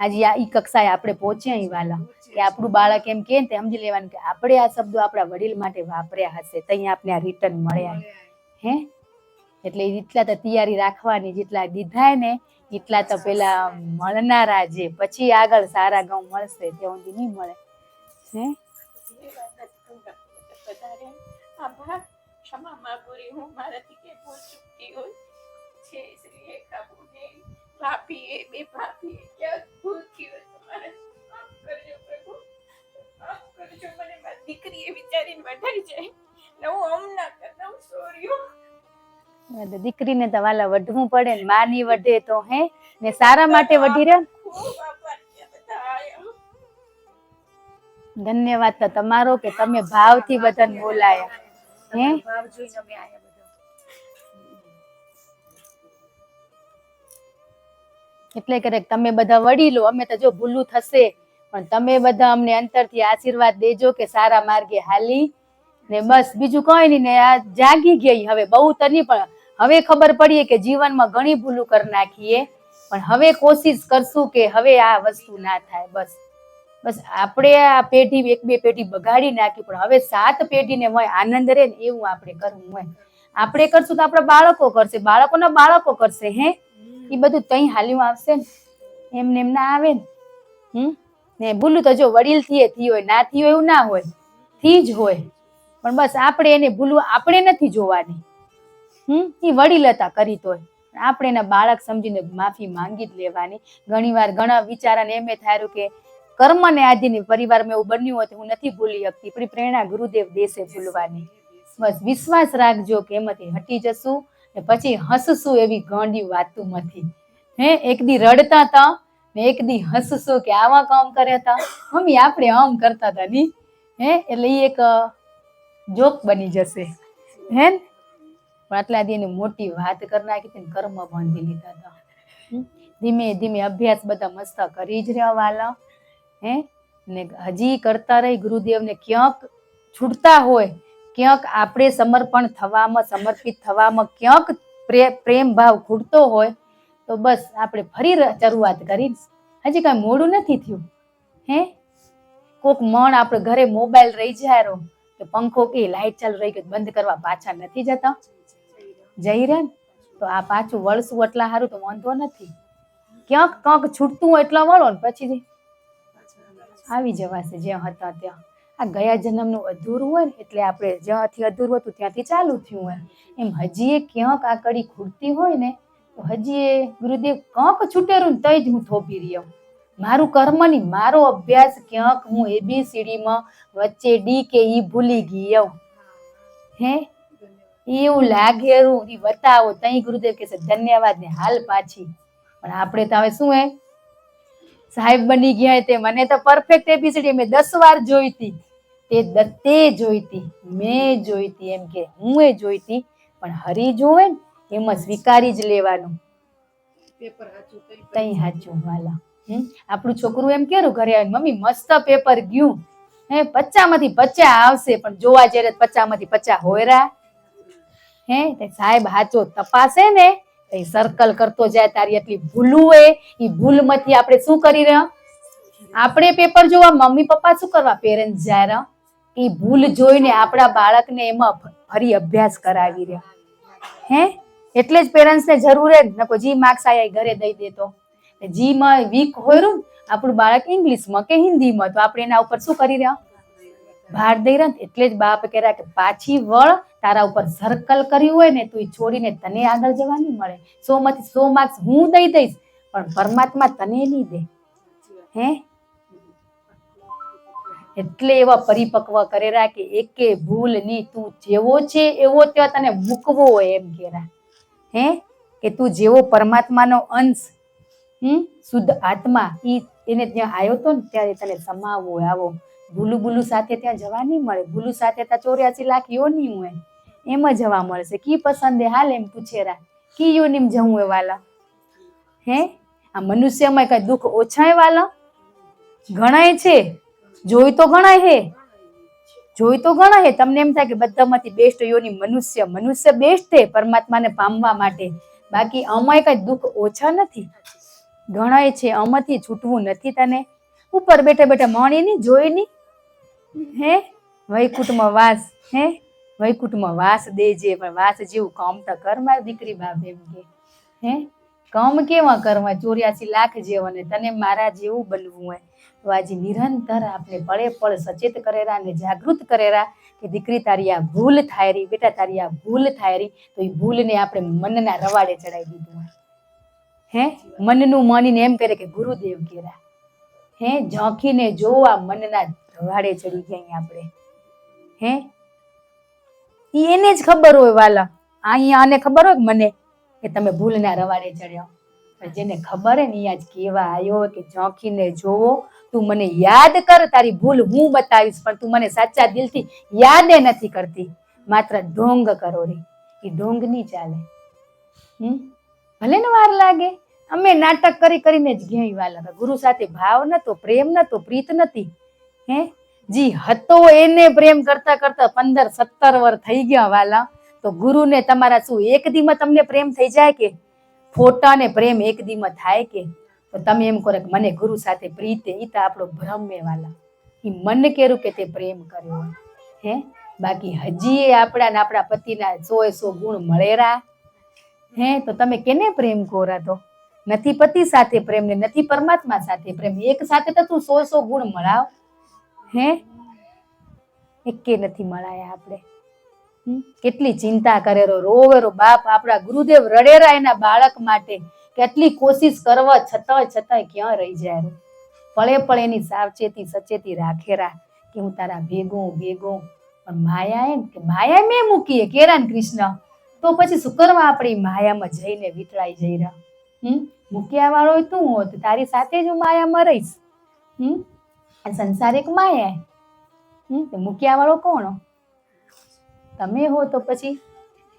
આજે ઈ કક્ષાએ આપણે પહોંચ્યા વાલા, કે આપણું બાળક એમ કે સમજી લેવાનું કે આપણે આ શબ્દો આપણા વડીલ માટે વાપર્યા હશે, તઈ આપણે આ રિટર્ન મળ્યા. એટલે એટલા તો તૈયારી રાખવાની, જેટલા દીધા ને એટલા તો પેલા મળનારા છે, પછી આગળ સારા ગામ મળશે, ત્યાં સુધી નહીં મળે. ક્ષમા માંગુરી હું મારાથી કે ભૂલ ચૂકતી હોય છે. શ્રી એકાબુને ભાભી બે ભાભી ક્યાં ભૂલ થઈ હોય તો મારે માફ કરજો પ્રભુ, માફ કરજો. મને મારી દીકરી એ વિચારીને વઢાઈ જાય ને હું આમ ના કરતા, સોરી. દીકરીને તો વાલા વઢવું પડે ને, માં ની વઢે તો ને સારા માટે વઢી રહ્યા. ધન્યવાદ તો તમારો કે તમે ભાવથી બધાને બોલાયા. એટલે કરે તમે બધા વડીલો, અમે તો જો ભૂલું થશે પણ તમે બધા અમને અંતરથી આશીર્વાદ દેજો કે સારા માર્ગે હાલી ને બસ, બીજું કઈ નહીં. ને આ જાગી ગઈ હવે, બહુ તો નહીં પણ હવે ખબર પડીએ કે જીવનમાં ઘણી ભૂલું કરી નાખીએ, પણ હવે કોશિશ કરશું કે હવે આ વસ્તુ ના થાય. બસ આપણે આ પેઢી 1-2 પેઢી બગાડી નાખી, પણ હવે 7 પેઢીને હોય આનંદ રહે ને એવું આપણે કરવું હોય. આપણે કરશું તો આપણા બાળકો કરશે, બાળકોના બાળકો કરશે. એ બધું તઈ હાલ્યું આવશે ને, એમને એમ ના આવે ને. ભૂલું તો જો વડીલ થી હોય, ના થી હોય એવું ના હોય, થી જ હોય. પણ બસ આપણે એને ભૂલવું આપણે નથી જોવાની. એ વડીલ હતા કરી તોય આપણે એના બાળક સમજીને માફી માંગી જ લેવાની. ઘણી વાર ઘણા વિચારાને એમ થાય કે કર્મ ને આધીન પરિવારમાં એવું બન્યું હોય તો હું નથી ભૂલી શકતી, પણ પ્રેરણા ગુરુદેવ દેશે ભૂલવાની. બસ વિશ્વાસ રાખજો કે એમાંથી હટી જશું ને પછી હસશું એવી ગાંડી વાતુમાંથી. એક દી રડતા હતા ને એક દી હસશું કે આવા કામ કર્યા હતા મમ્મી, આપણે આમ કરતા હતા ની. એટલે એ એક જોક બની જશે. પણ આટલા દી મોટી વાત કરી નાખી હતી, કર્મ બાંધી લીધા હતા. ધીમે ધીમે અભ્યાસ બધા મસ્ત કરી જ રહ્યા વાલા. ને હજી કરતા રહી. ગુરુદેવને ક્યાંક છૂટતા હોય, ક્યાંક આપણે સમર્પણ થવામાં, સમર્પિત થવામાં ક્યાંક પ્રેમ ભાવ ખૂટતો હોય તો બસ આપણે ફરી શરૂઆત કરી. હજી કઈ મોડું નથી થયું. કોક મણ આપણે ઘરે મોબાઈલ રહી જાય કે પંખો કે લાઈટ ચાલુ રહી ગઈ બંધ કરવા પાછા નથી જતા, જઈ રહ્યા ને તો આ પાછું વળશું એટલા સારું તો વાંધો નથી. ક્યાંક છૂટતું હોય એટલા વળો ને પછી આવી જવાશે જ્યાં હતા ત્યાં. આ ગયા જન્મનું અધૂરું હોય ને એટલે આપણે જ્યાંથી અધૂરું હતું ત્યાંથી ચાલુ થયું હોય એમ હજી ક્યાંક આ કડી ખૂટતી હોય ને તો હજી ગુરુદેવ ક્યાંક છૂટેરું ને તઈ જ હું થોભી રહ્યો. મારું કર્મ નહીં, મારો અભ્યાસ ક્યાંક હું ABCDમાં વચ્ચે ડી કે ઈ ભૂલી ગઈ. એવું લાગેરું ઈ બતાવો તઈ ગુરુદેવ કહે છે ધન્યવાદ ને હાલ પાછી. પણ આપણે તો હવે શું સાહેબ બની ગયા તે મને તો પરફેક્ટ ABCD મેં 10 વાર જોઈતી, તે દત્તે જોઈતી, મેં જોઈતી, એમ કે હું જોઈતી, પણ હરી જોવે ને એમ સ્વીકારી જ લેવાનું. પેપર હાચું તઈ હાચું વાલા. આપણું છોકરું એમ કેરું ઘરે આવે મમ્મી મસ્ત પેપર ગયું, 50 માંથી 50 આવશે, પણ જોવા જયારે 50 માંથી 50 હોયરા. સાહેબ હાચો તપાસે ને સર્કલ કરતો જાય તારી એટલી ભૂલું હોય, એ ભૂલ માંથી આપણે શું કરી રહ્યા? આપણે પેપર જોવા મમ્મી પપ્પા શું કરવા પેરેન્ટ્સ જાય રહ્યા? એ ભૂલ જોઈને આપણા બાળકને એમાં ફરી અભ્યાસ કરાવી રહ્યા. એટલે જ પેરેન્ટ્સ ને જરૂર જ નકો જી માર્ક્સ આયા ઘરે દઈ દેતો. જી માં વીક હોય આપણું બાળક ઇંગ્લિશમાં કે હિન્દીમાં તો આપણે એના ઉપર શું કરી રહ્યા? ભાર દઈ રહ્યા ને એટલે જ બાપ કહેરા કે પાછી વળ, તારા ઉપર સર્કલ કર્યું હોય ને તો એ છોડીને તને આગળ જવા નહીં મળે. 100 માંથી 100 માર્ક્સ હું દઈ દઈશ પણ પરમાત્મા તને નહીં દે. હે એટલે એવા પરિપક્વ કરેરા કે એકે ભૂલ નહીં, તું જેવો છે એવો ત્યાં તને મૂકવો હોય એમ કહેરા. હે કે તું જેવો પરમાત્માનો અંશ, શુદ્ધ આત્મા એને ત્યાં આવ્યો તો ને ત્યારે તને સમાવવો આવો. ભૂલું સાથે ત્યાં જવા નહીં મળે. ભૂલું સાથે ત્યાં 84 લાખ યોની હોય એમ જવા મળશે. કી પસંદે હાલ એમ પૂછેરા, કી યોનીમ જવું એ વાલા. હે આ મનુષ્યમાં કઈ દુઃખ ઓછા વાલા ગણાય છે, જોઈ તો ગણાય હે, જોઈ તો ગણાય હે. તમને એમ થાય કે બધામાંથી બેસ્ટ યોની મનુષ્ય બેસ્ટ છે પરમાત્માને પામવા માટે. બાકી અમાય કઈ દુઃખ ઓછા નથી, ગણાય છે. આમાંથી છૂટવું નથી તને. ઉપર બેઠા બેઠા મણી ની જોઈ ની. હે વૈકુંઠમાં વાસ, હે વૈકુંઠમાં વાસ દેજે, પણ વાસ જેવું કામ તો કર મારી દીકરી બાપ એમ કે. હે કામ કેવા કરવા 84 લાખ જેવા ને તને મારા જેવું બનવું હોય તો આજે નિરંતર આપણે પળે પળ સચેત કરેરા અને જાગૃત કરેરા કે દીકરી તારી આ ભૂલ થાય રહી, બેટા તારી આ ભૂલ થાય રહી, તો એ ભૂલને આપણે મનના રવાડે ચડાવી દીધું હોય. હે મનનું માનીને એમ કરે કે ગુરુદેવ કેરા. હે ઝાંખીને જોવા મનના રવાડે ચડી ગયા આપણે. હે એને જ ખબર હોય વાલા, અહીંયા આને ખબર હોય મને કે તમે ભૂલના રવાડે ચડ્યા. પણ જેને ખબર હે ને એ આજ કેવા આવ્યો કે ઝાંખીને જોવો, તું મને યાદ કર, તારી ભૂલ હું બતાવીશ પણ તું મને સાચા દિલથી યાદ નથી કરતી, માત્ર ઢોંગ કરો રે. એ ઢોંગ નહીં ચાલે. ભલે ને વાર લાગે, અમે નાટક કરીને જ ગયા વાલા. ગુરુ સાથે ભાવ નતો, પ્રેમ નતો, પ્રીત નથી. હે જી હતો એને પ્રેમ કરતા કરતા 15-17 વર્ષ થઈ ગયા વાલા. તો ગુરુને તમારા શું એક દીમાં તમને પ્રેમ થઈ જાય કે? ફોટા ને પ્રેમ એક દીમાં થાય કે? તો તમે એમ કરો કે મને ગુરુ સાથે પ્રીત, એ તો આપણો ભ્રમ એ વાલા. એ મન કેરું કે તે પ્રેમ કર્યો હોય. હે બાકી હજી આપણા ને આપણા પતિના 100 ગુણ મળેરા. હે તો તમે કેને પ્રેમ કોરા? તો નથી પતિ સાથે પ્રેમ ને નથી પરમાત્મા સાથે પ્રેમ. એક સાથે તો તું 100 ગુણ મળાવ. હે એકે નથી મળાયા આપણે. કેટલી ચિંતા કરેરો, રોવેરો બાપ આપણા ગુરુદેવ રડેરા એના બાળક માટે. કેટલી કોશિશ કરવા છતાંય ક્યાં રહી જાય. પળે પળે એની સાવચેતી સચેતી રાખેરા કે હું તારા ભેગો. પણ માયા એમ કે માયા મેં મૂકીએ કેરા ને કૃષ્ણ, તો પછી શું કરવા આપણી માયામાં જઈને વિતળાઈ જઈ રહ્યા. મૂક્યા વાળો તું હોત, તારી સાથે જ હું માયામાં રહીશ. સંસાર એક માયા. મૂક્યા વાળો કોણ? તમે હો. તો પછી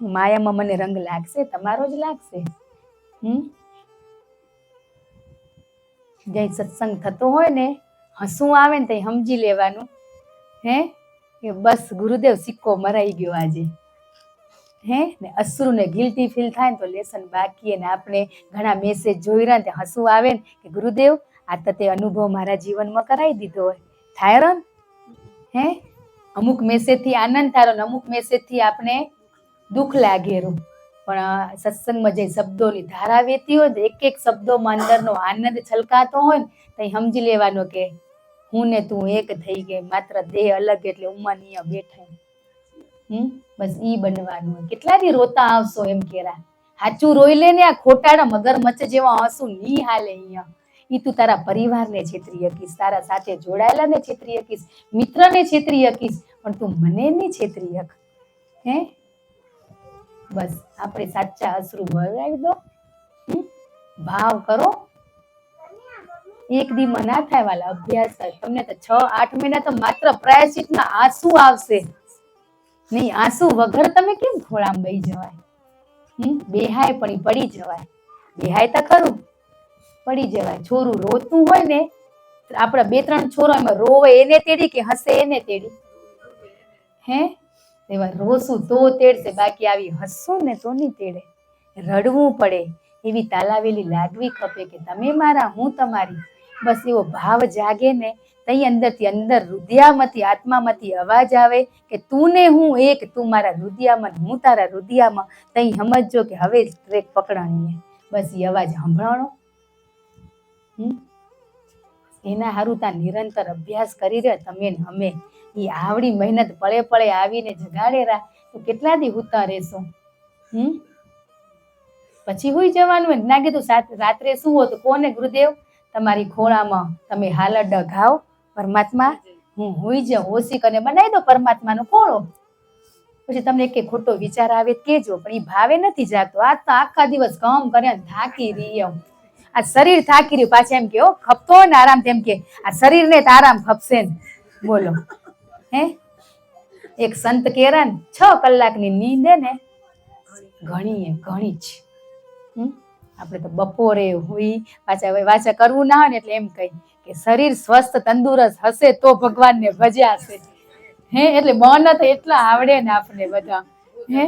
માયામાં મને રંગ લાગશે, તમારો જ લાગશે. જય સત્સંગ થતો હોય ને, હસવું આવે ને તો સમજી લેવાનું. હે કે બસ ગુરુદેવ સિક્કો મરાઈ ગયો આજે. હે ને અશ્રુને ગિલ્ટી ફીલ થાય ને તો લેસન બાકી. ને આપણે ઘણા મેસેજ જોઈ રહ્યા ને હસવું આવે ને કે ગુરુદેવ આ તો તે અનુભવ મારા જીવનમાં કરાવી દીધો હોય. થાય રન. હે અમુક મેસેજથી આનંદ થાય, અમુક મેસેજથી આપણે દુઃખ લાગેલું. પણ સત્સંગમાં જે શબ્દોની ધારા વહેતી હોય ને, એક શબ્દોમાં અંદરનો આનંદ છલકાતો હોય ને, તો સમજી લેવાનો કે હું ને તું એક થઈ ગઈ, માત્ર દેહ અલગ એટલે ઉમાનીયા બેઠા. બસ ઈ બનવાનું. કેટલા દી રોતા આવશો એમ કેરા. સાચું રોઈ લે ને, આ ખોટાડા મગરમચ્છ જેવા હસું નહીં હાલે અહીંયા. ઈ તું તારા પરિવારને છેતરી શકીશ, તારા સાથે જોડાયેલાને છેતરી શકીશ, મિત્રને છેતરી શકીશ, પણ તું મને નહીં છેતરી શક. હે બસ આપણે સાચા અશ્રુ ભરાવી દો, ભાવ કરો. એક દીમાં ના થાય વાલા, અભ્યાસ થાય. તમને તો 6-8 મહિના તો માત્ર પ્રાયશ્ચિતના આંસુ આવશે નહીં. આંસુ વગર તમે કેમ ખોળામાં બેહી જવાય? બેહાય પણ પડી જવાય. બેહાય તો ખરું, પડી જવાય. છોરું રોતું હોય ને, આપડા 2-3 છોરો એમાં રોવે એને તેડી કે હસે એને તેડી? હે એવા રોશું તો તેડશે, બાકી આવી હસવું ને તો નહીં તેડે. રડવું પડે એવી તાલાવેલી લાગવી ખપે કે તમે મારા હું તમારી. બસ એવો ભાવ જાગે ને, તઈ અંદરથી અંદર હૃદયમાંથી આત્મામાંથી અવાજ આવે કે તું ને હું એક, તું મારા હૃદયમાં હું તારા હૃદયમાં. તઈ સમજો કે હવે ટ્રેક પકડાણી. બસ એ અવાજ સાંભળવાનો. એના હારું તા નિરંતર અભ્યાસ કરી રહ્યા તમે ને અમે. ઈ આવડી મહેનત પળે પળે આવીને જગાડેરા તો કેટલા દી હુતા રહેશો? પછી હુઈ જવાનું હોય. ના કીધું રાત્રે શું હતું કોને ગુરુદેવ તમારી ખોળામાં તમે હાલત ડઘાવ પરમાત્મા હું હુઈ જાઉં ઓશિક અને બનાવી દો પરમાત્માનો ખોળો. પછી તમને એક ખોટો વિચાર આવે કેજો, પણ એ ભાવે નથી જાગતો. આજ તો આખા દિવસ કામ કરે થાકી રહી. આ શરીર થાકી રહ્યું. પાછા એમ કે ખપતો હોય ને આરામ, તેમ કે આ શરીરને તો આરામ ખપશે ને. બોલો હે એક સંત કેરા ને 6 કલાકની નીંદ ને ઘણી જ. આપણે તો બપોરે હોય વાચા કરવું ના હોય ને એટલે એમ કહી કે શરીર સ્વસ્થ તંદુરસ્ત હશે તો ભગવાનને ભજ્યા. હે એટલે મન તો એટલા આવડે ને આપણે બધા. હે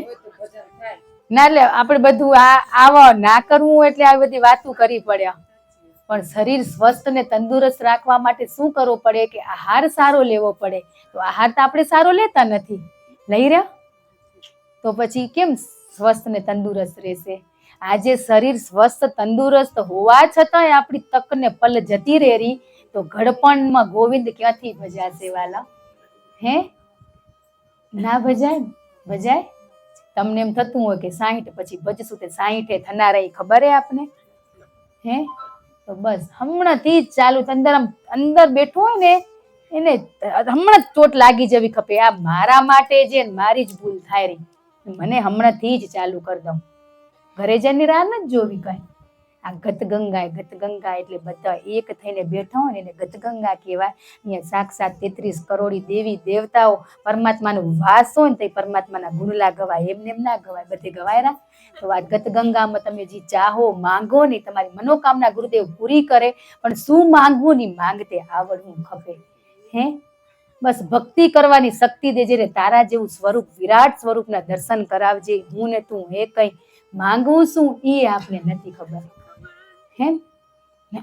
ના એટલે આપણે બધું આવા ના કરવું એટલે આવી બધી વાતો કરવી પડે. પણ શરીર સ્વસ્થ ને તંદુરસ્ત રાખવા માટે શું કરવું પડે કે આહાર સારો લેવો પડે. તો આહાર તો આપણે સારો લેતા નથી, લઈ રહ્યા તો પછી કેમ સ્વસ્થ ને તંદુરસ્ત રહેશે? આજે શરીર સ્વસ્થ તંદુરસ્ત હોવા છતાંય આપણી તક ને પલ જતી રહેરી તો ઘડપણમાં ગોવિંદ ક્યાંથી ભજાશે વાલા? હે ના ભજાય ને? ભજાય? તમને એમ થતું હોય કે 60 પછી ભજશું, તે 60 થનાર ખબર હે આપને? હે તો બસ હમણાંથી જ ચાલુ. અંદર બેઠું હોય ને એને હમણાં જ ચોટ લાગી જવી ખપે. આ મારા માટે જે મારી જ ભૂલ થાય રહી, મને હમણાંથી જ ચાલુ કરી દઉં. ઘરે જઈને રાહ નથી જોવી કઈ. આ ગતગંગા એટલે બધા એક થઈને બેઠા હોય ને એને ગતગંગા કહેવાય. અહીંયા સાક્ષાત 33 કરોડી દેવી દેવતાઓ પરમાત્માનો વાસ હોય ને તો પરમાત્માના ગુણલા ગવાય. એમને એમ ના ગવાય, બધે ગવાયરા. તો આ ગતગંગામાં તમે જે ચાહો માંગો ને તમારી મનોકામના ગુરુદેવ પૂરી કરે. પણ શું માંગવું ની માંગતે આવડવું ખપે. હે બસ ભક્તિ કરવાની શક્તિ દેજે ને તારા જેવું સ્વરૂપ વિરાટ સ્વરૂપના દર્શન કરાવજે. હું ને તું હે કઈ માંગવું શું એ આપણે નથી ખબર. હે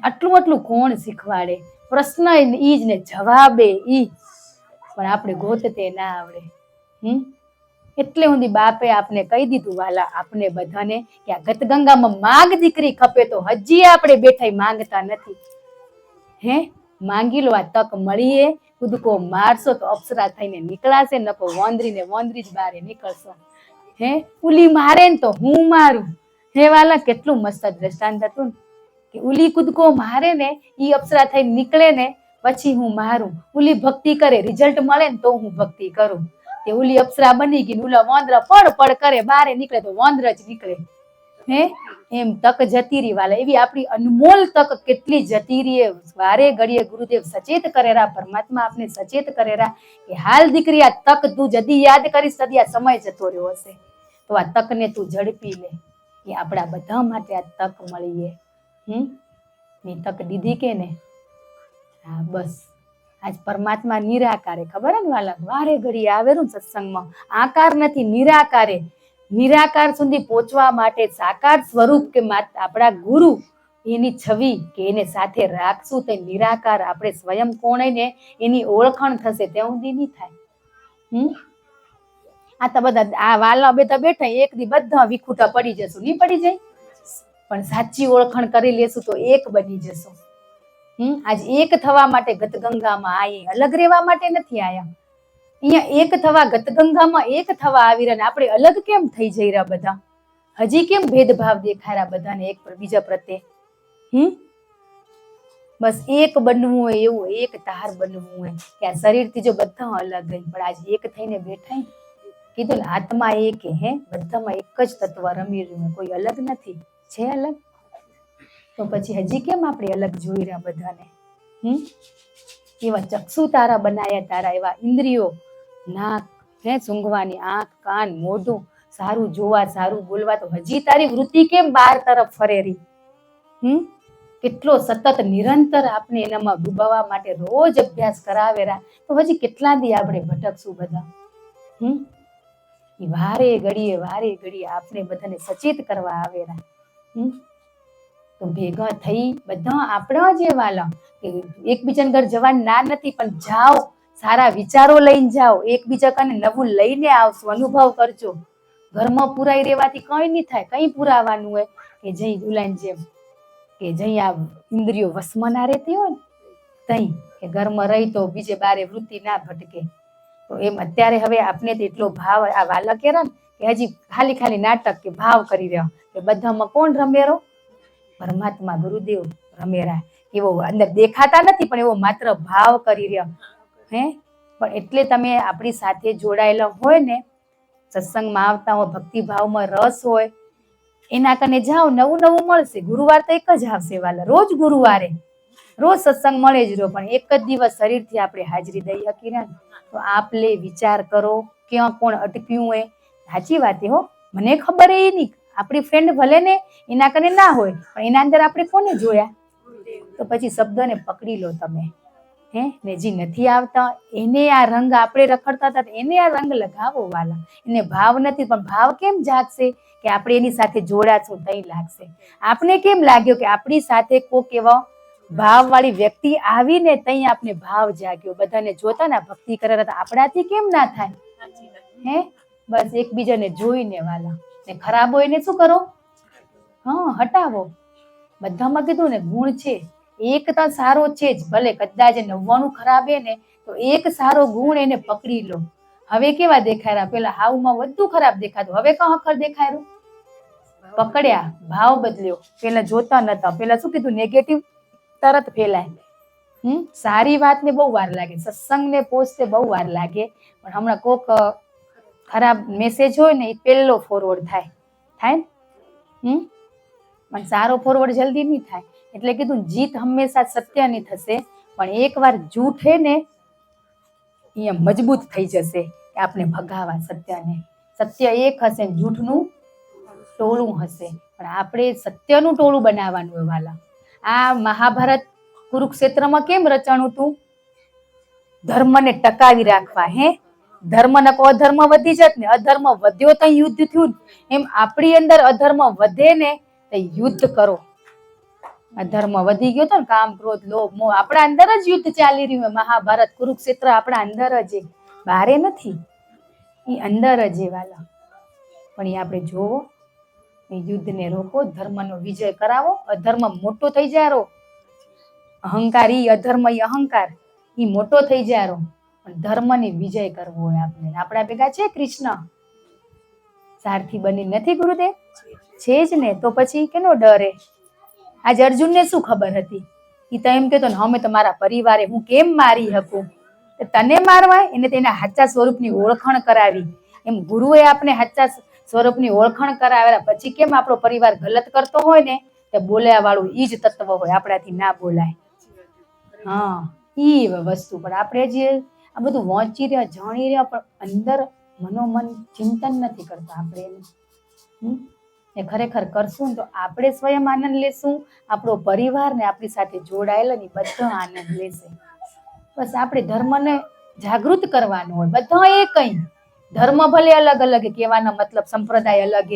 આટલું કોણ શીખવાડે? પ્રશ્ન ઈ જ ને જવાબે ઈ, પણ આપણે ગોતતે ના આવડે. એટલે સુધી બાપે આપને કહી દીધું વાલા આપને બધાને કે આ ગતગંગામાં માંગ દીકરી ખપે. તો હજી આપણે બેઠા માંગતા નથી. હે માંગી લો, આ તક મળીએ. કૂદકો મારશો તો અપ્સરા થઈને નીકળાશે, નકો વોંદરી ને વોંદરી જ બારે નીકળશો. હે ઉલી મારે ને તો હું મારું. હે વાલા કેટલું મસ્ત દ્રષ્ટાંત હતું ને કે ઉલી કૂદકો મારે ને ઈ અપ્સરા થઈને નીકળે ને પછી હું મારું. ઉલી ભક્તિ કરે, રિઝલ્ટ મળે ને તો હું ભક્તિ કરું. કે ઉલી અપ્સરા બની ગઈ, ઉલા વોંદરા પડ કરે, બારે નીકળે તો વોંદર જ નીકળે. હે એમ તક જતી રહી વાલા. એવી આપણી અનમોલ તક કેટલી જતી રહી. વારે ઘડીએ ગુરુદેવ સચેત કરેરા, પરમાત્મા આપને સચેત કરેરા કે હાલ દીકરી આ તક તું જદી યાદ કરીશ તદી આ સમય જતો રહ્યો હશે. તો આ તકને તું ઝડપી લે. એ આપણા બધા માટે આ તક મળીએ. ની તક દીધી કે ને? હા બસ આજ પરમાત્મા નિરાકારે ખબર ને વાલા, વારે ઘડી આવેલું સત્સંગમાં. આકાર નથી, નિરાકારે. નિરાકાર સુધી પહોંચવા માટે સાકાર સ્વરૂપ કે આપણા ગુરુ એની છવી કે એને સાથે રાખશું તો નિરાકાર આપણે સ્વયં કોણ ને એની ઓળખાણ થશે. ત્યાં સુધી નહીં થાય. આ તો બધા આ વાલા બેઠા એક દી બધા વિખૂટા પડી જશું, નહીં પડી જાય? પણ સાચી ઓળખાણ કરી લેશું તો એક બની જશું. આજ એક થવા માટે ગતગંગામાં આયે, અલગ રહેવા માટે નથી આયા. અહીંયા એક થવા ગતગંગામાં એક થવા આવી રહ્યા. આપણે અલગ કેમ થઈ જઈ રહ્યા બધા? હજી કેમ ભેદભાવ દેખાય બધાને એક બીજા પ્રત્યે? બસ એક બનવું હોય એવું, એક તાર બનવું હોય કે આ શરીરથી જો બધા અલગ હોય પણ આજ એક થઈને બેઠા. કીધું ને આત્મા એક હે, બધામાં એક જ તત્વ રમી રહ્યું, કોઈ અલગ નથી. છે અલગ? તો પછી હજી કેમ આપણે અલગ જોઈ રહ્યા બધાને? એવા ચક્ષુ તારા બનાયા તારા, એવા ઇન્દ્રિયો, નાક, સૂંઘવાની આંખ, કાન, મોઢું, સારું જોવા, સારું બોલવા, તો હજી તારી વૃત્તિ કેમ બહાર તરફ ફરે રહી? કેટલો સતત નિરંતર આપણે એનામાં ડૂબાવવા માટે રોજ અભ્યાસ કરાવેરા, તો હજી કેટલા દી આપણે ભટકશું બધા? વારે ઘડીએ આપણે બધાને સચેત કરવા આવેલા. તો ભેગા થઈ બધા આપણા જે વાલા કે એકબીજાના ઘર જવાની ના નથી, પણ જાઓ, સારા વિચારો લઈને જાઓ, એકબીજા કને નવું લઈને આવશો, અનુભવ કરજો. ઘરમાં પુરાઈ રહેવાથી કઈ નહીં થાય. કઈ પુરાવાનું હોય કે જઈ દુલાન જેમ કે જઈ આ ઇન્દ્રિયો વસમાં ના રહેતી હોય ને તઈ કે ઘરમાં રહી તો બીજે બારે વૃત્તિ ના ભટકે. તો એમ અત્યારે હવે આપણે તો એટલો ભાવ આ વાલા કેરા ને કે હજી ખાલી ખાલી નાટક કે ભાવ કરી રહ્યા કે બધામાં કોણ રમેરો? પરમાત્મા ગુરુદેવ રમેરા. એવો અંદર દેખાતા નથી પણ એવો માત્ર ભાવ કરી રહ્યા હે. પણ એટલે તમે આપણી સાથે જોડાયેલા હોય ને, સત્સંગમાં આવતા હોય, ભક્તિ ભાવમાં રસ હોય, એના કને જાઓ, નવું નવું મળશે. ગુરુવાર તો એક જ આવશે વાલા, રોજ ગુરુવારે રોજ સત્સંગ મળે જ રહ્યો. પણ એક જ દિવસ શરીરથી આપણે હાજરી દઈ શકી ને, તો આપ લે વિચાર કરો ક્યાં કોણ અટક્યું હોય. સાચી વાત હો, મને ખબર એ નહીં, આપણી ફ્રેન્ડ ભલે ને એના કને ના હોય પણ એના અંદર આપણે કોને જોયા? તો પછી શબ્દને પકડી લો તમે હે. ને જે નથી આવતા એને આ રંગ, આપણે રખડતા હતા એને આ રંગ લગાવો વાલા. એને ભાવ નથી પણ ભાવ કેમ જાગશે? કે આપણે એની સાથે જોડાશું તઈ લાગશે. આપણે કેમ લાગ્યો કે આપણી સાથે કોક એવા ભાવ વાળી વ્યક્તિ આવીને તઈ આપણે ભાવ જાગ્યો. બધાને જોતા ને ભક્તિ કરતા હતા, આપણાથી કેમ ના થાય હે? બસ એકબીજાને જોઈને વાલા. ને ખરાબ હોય ને શું કરો? હા, હટાવો. બધામાં કીધું ને ગુણ છે, એક તો સારો છે જ. ભલે કદાચ 99 ખરાબ હે ને તો એક સારો ગુણ એને પકડી લો. હવે કેવા દેખાય? પેલા હાવમાં બધું ખરાબ દેખાતું, હવે કાં હખર દેખાય? પકડ્યા, ભાવ બદલ્યો. પેલા જોતા નતા, પેલા શું કીધું? નેગેટિવ તરત ફેલાય. સારી વાતને બહુ વાર લાગે, સત્સંગને પહોંચતે બહુ વાર લાગે. પણ હમણાં કોક ખરાબ મેસેજ હોય ને એ પહેલો ફોરવર્ડ થાય ને પણ સારો ફોરવર્ડ જલ્દી નહીં થાય. એટલે કીધું જીત હંમેશા સત્યની થશે. પણ એકવાર જૂઠ હે ને અહીંયા મજબૂત થઈ જશે કે આપણે ભગાવા સત્યને. સત્ય એક હશે ને જૂઠનું ટોળું હશે. પણ આપણે સત્યનું ટોળું બનાવવાનું હોય વાલા. આ મહાભારત કુરુક્ષેત્રમાં કેમ રચાણું હતું? ધર્મને ટકાવી રાખવા હે. ધર્મ ન અધર્મ વધી જત ને, અધર્મ વધ્યો તો યુદ્ધ થયું. એમ આપણી અંદર અધર્મ વધે ને તો યુદ્ધ કરો. અધર્મ વધી ગયો તો ને, કામ ક્રોધ લોભ મોહ, આપણા અંદર જ યુદ્ધ ચાલી રહ્યું. મહાભારત કુરુક્ષેત્ર આપણા અંદર જ, બારે નથી, એ અંદર જ વાલા. પણ એ આપણે જોવો, એ યુદ્ધને રોકો, ધર્મનો વિજય કરાવો. અધર્મ મોટો થઈ જાય, અહંકાર ઈ અધર્મ, ઈ અહંકાર ઈ મોટો થઈ જાય. પણ ધર્મને વિજય કરવો હોય આપણે. આપણા ભેગા છે કૃષ્ણ, સારથી બની નથી ગુરુદેવ? છે જ ને. તો પછી કેનો ડર હે? આજે અર્જુનને શું ખબર હતી? એ તો એમ કેતો ને અમે તો મારા પરિવારે, હું કેમ મારી શકું? તને મારવાય? એને તેના સાચા સ્વરૂપની ઓળખાણ કરાવી. એમ ગુરુએ આપણે સાચા સ્વરૂપની ઓળખાણ કરાવેલા પછી કેમ આપણો પરિવાર ગલત કરતો હોય ને તો બોલ્યા વાળું ઈ જ તત્વ હોય, આપણાથી ના બોલાય. હા, ઈ વસ્તુ. પણ આપણે જે આ બધું વાંચી રહ્યા, જાણી રહ્યા, પણ અંદર મનોમન ચિંતન નથી કરતા આપણે એનું. ને ખરેખર કરશું ને તો આપણે સ્વયં આનંદ લેશું, આપણો પરિવાર ને આપણી સાથે જોડાયેલા ને બધા આનંદ લેશે. બસ આપણે ધર્મને જાગૃત કરવાનું હોય. બધા એ કઈ ધર્મ ભલે અલગ અલગ કહેવાનો મતલબ સંપ્રદાય અલગ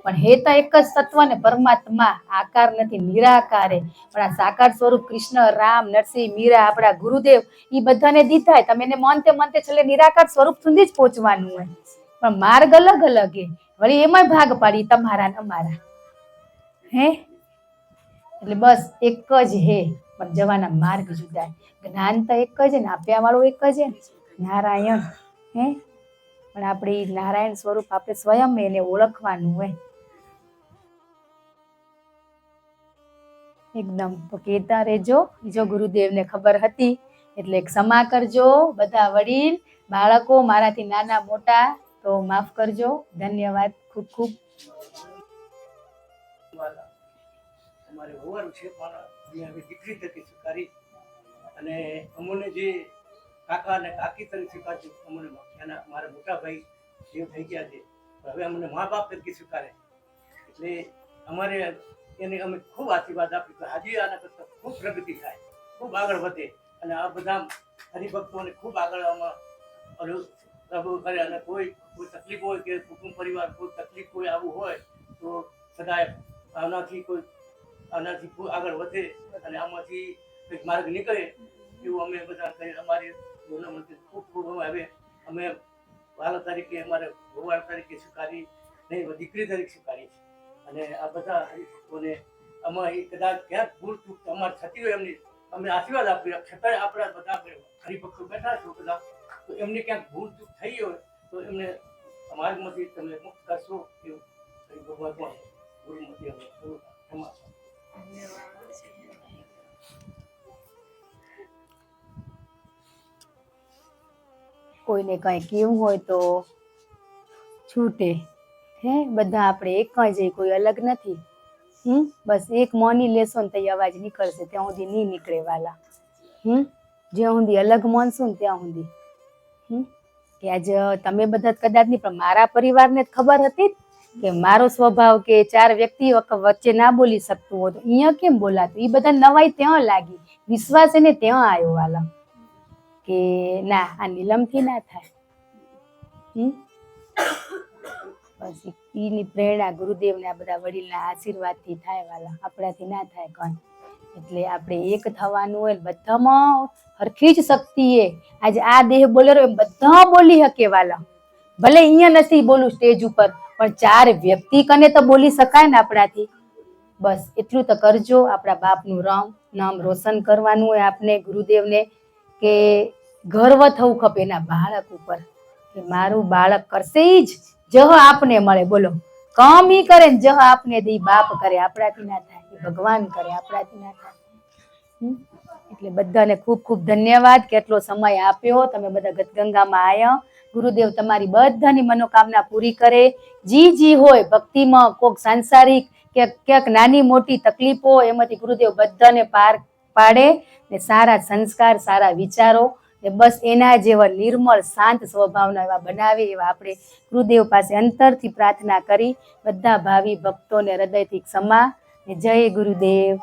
પણ હે તો એક જ તત્વ ને, પરમાત્મા. આકાર નથી, નિરાકાર હે. પણ આ સાકાર સ્વરૂપ કૃષ્ણ, રામ, નરસિંહ, મીરા, આપણા ગુરુદેવ, એ બધાને દીધા. તમે એને માનતે માનતે છેલ્લે નિરાકાર સ્વરૂપ સુધી જ પહોંચવાનું હોય. પણ માર્ગ અલગ અલગ હે. વળી એમાં ભાગ પાડી તમારા ને અમારા હે. એટલે બસ એક જ હે પણ જવાના માર્ગ જુદા. જ્ઞાન તો એક જ ને, આપ્યા વાળું એક જ હે, નારાયણ હે. પણ આપણે એ નારાયણ સ્વરૂપ આપણે સ્વયં એને ઓળખવાનું હોય. એકદમ તો કહેતા રહેજો. જો ગુરુદેવને ખબર હતી એટલે ક્ષમા કરજો. બધા વડીલ બાળકો, મારાથી નાના મોટા, તો માફ કરજો. ધન્યવાદ ખૂબ ખૂબ. અમારે હોવાનું છે પણ હવે દીકરી તરીકે સ્વીકારી અને અમને જે કાકા અને કાકી તરીકે સ્વીકારજો. અમને એના મારા મોટા ભાઈ જે થઈ ગયા છે હવે અમને મા બાપ તરીકે સ્વીકારે. એટલે અમારે એને અમે ખૂબ આશીર્વાદ આપ્યું. આજે આના કરતાં ખૂબ પ્રગતિ થાય, ખૂબ આગળ વધે અને આ બધા હરિભક્તોને ખૂબ આગળ આમાં પ્રભુ કરે. અને કોઈ તકલીફ હોય કે કુટુંબ પરિવાર કોઈ તકલીફ કોઈ આવું હોય તો સદાય આનાથી ખૂબ આગળ વધે અને આમાંથી કંઈક માર્ગ નીકળે એવું અમે બધા અમારી ખૂબ ખૂબ હવે અમે વાલા તરીકે અમારે ભગવાન તરીકે સ્વીકારી નહીં, દીકરી તરીકે સ્વીકારી છે. અને આ બધા હરિભક્તોને આમાં કદાચ ક્યાંક ભૂલ ચૂક અમારે થતી હોય એમની અમે આશીર્વાદ આપીએ. છતાંય આપણા બધા હરિભક્તો બેઠા છો બધા તો એમને ક્યાંક ભૂલ ચૂક થઈ હોય તો એમને માર્ગમાંથી તમે મુક્ત કરશો એવું ભગવાન પણ ગુરુમતી અમને ક્ષમા આપો. કોઈને કંઈ કેવું હોય તો છૂટે. બધા આપણે એક જ, કોઈ અલગ નથી. બસ એક મોની લેશો ને તો એ અવાજ નીકળશે, ત્યાં સુધી નહીં નીકળે વાલા. જ્યાં સુધી અલગ મોનશું ને ત્યાં સુધી. કે આજે તમે બધા કદાચ નહીં, પણ મારા પરિવારને જ ખબર હતી કે મારો સ્વભાવ કે 4 વ્યક્તિ વચ્ચે ના બોલી શકતું હોય તો અહીંયા કેમ બોલાતું. એ બધા નવાઈ ત્યાં લાગી, વિશ્વાસ એને ત્યાં આવ્યો વાલા કે ના આ નીલમથી ના થાય. બસ એની પ્રેરણા ગુરુદેવને આ બધા વડીલના આશીર્વાદથી થાય વાલા, આપણાથી ના થાય કંઈ. એટલે આપણે એક થવાનું હોય, બધામાં હરખી જ શક્તિ એ. આજે આ દેહ બોલેરો એમ બધા બોલી શકે વાલા. ભલે અહીંયા નથી બોલું સ્ટેજ ઉપર, પણ 4 વ્યક્તિ કને તો બોલી શકાય ને આપણાથી. બસ એટલું તો કરજો. આપણા બાપનું નામ રોશન કરવાનું હોય આપને, ગુરુદેવને કે ગર્વ થવું ખપે એના બાળક ઉપર કે મારું બાળક કરશે ઈ જ જહ આપને મળે. બોલો, કામ ઈ કરે ને જહ આપને દે, બાપ કરે આપણાથી ના થાય, ભગવાન કરે આપણાથી ના થાય. એટલે બધાને ખૂબ ખૂબ ધન્યવાદ કે એટલો સમય આપ્યો. તમે બધા ગતગંગામાં આવ્યા. ગુરુદેવ તમારી બધાની મનોકામના પૂરી કરે. જી હોય ભક્તિમાં, કોક સાંસારિક કે ક્યાંક નાની મોટી તકલીફો, એમાંથી ગુરુદેવ બધાને પાર પાડે ને સારા સંસ્કાર, સારા વિચારો ને બસ એના જેવા નિર્મળ શાંત સ્વભાવના એવા બનાવે એવા આપણે ગુરુદેવ પાસે અંતરથી પ્રાર્થના કરી બધા ભાવિ ભક્તોને હૃદયથી ક્ષમા ને જય ગુરુદેવ.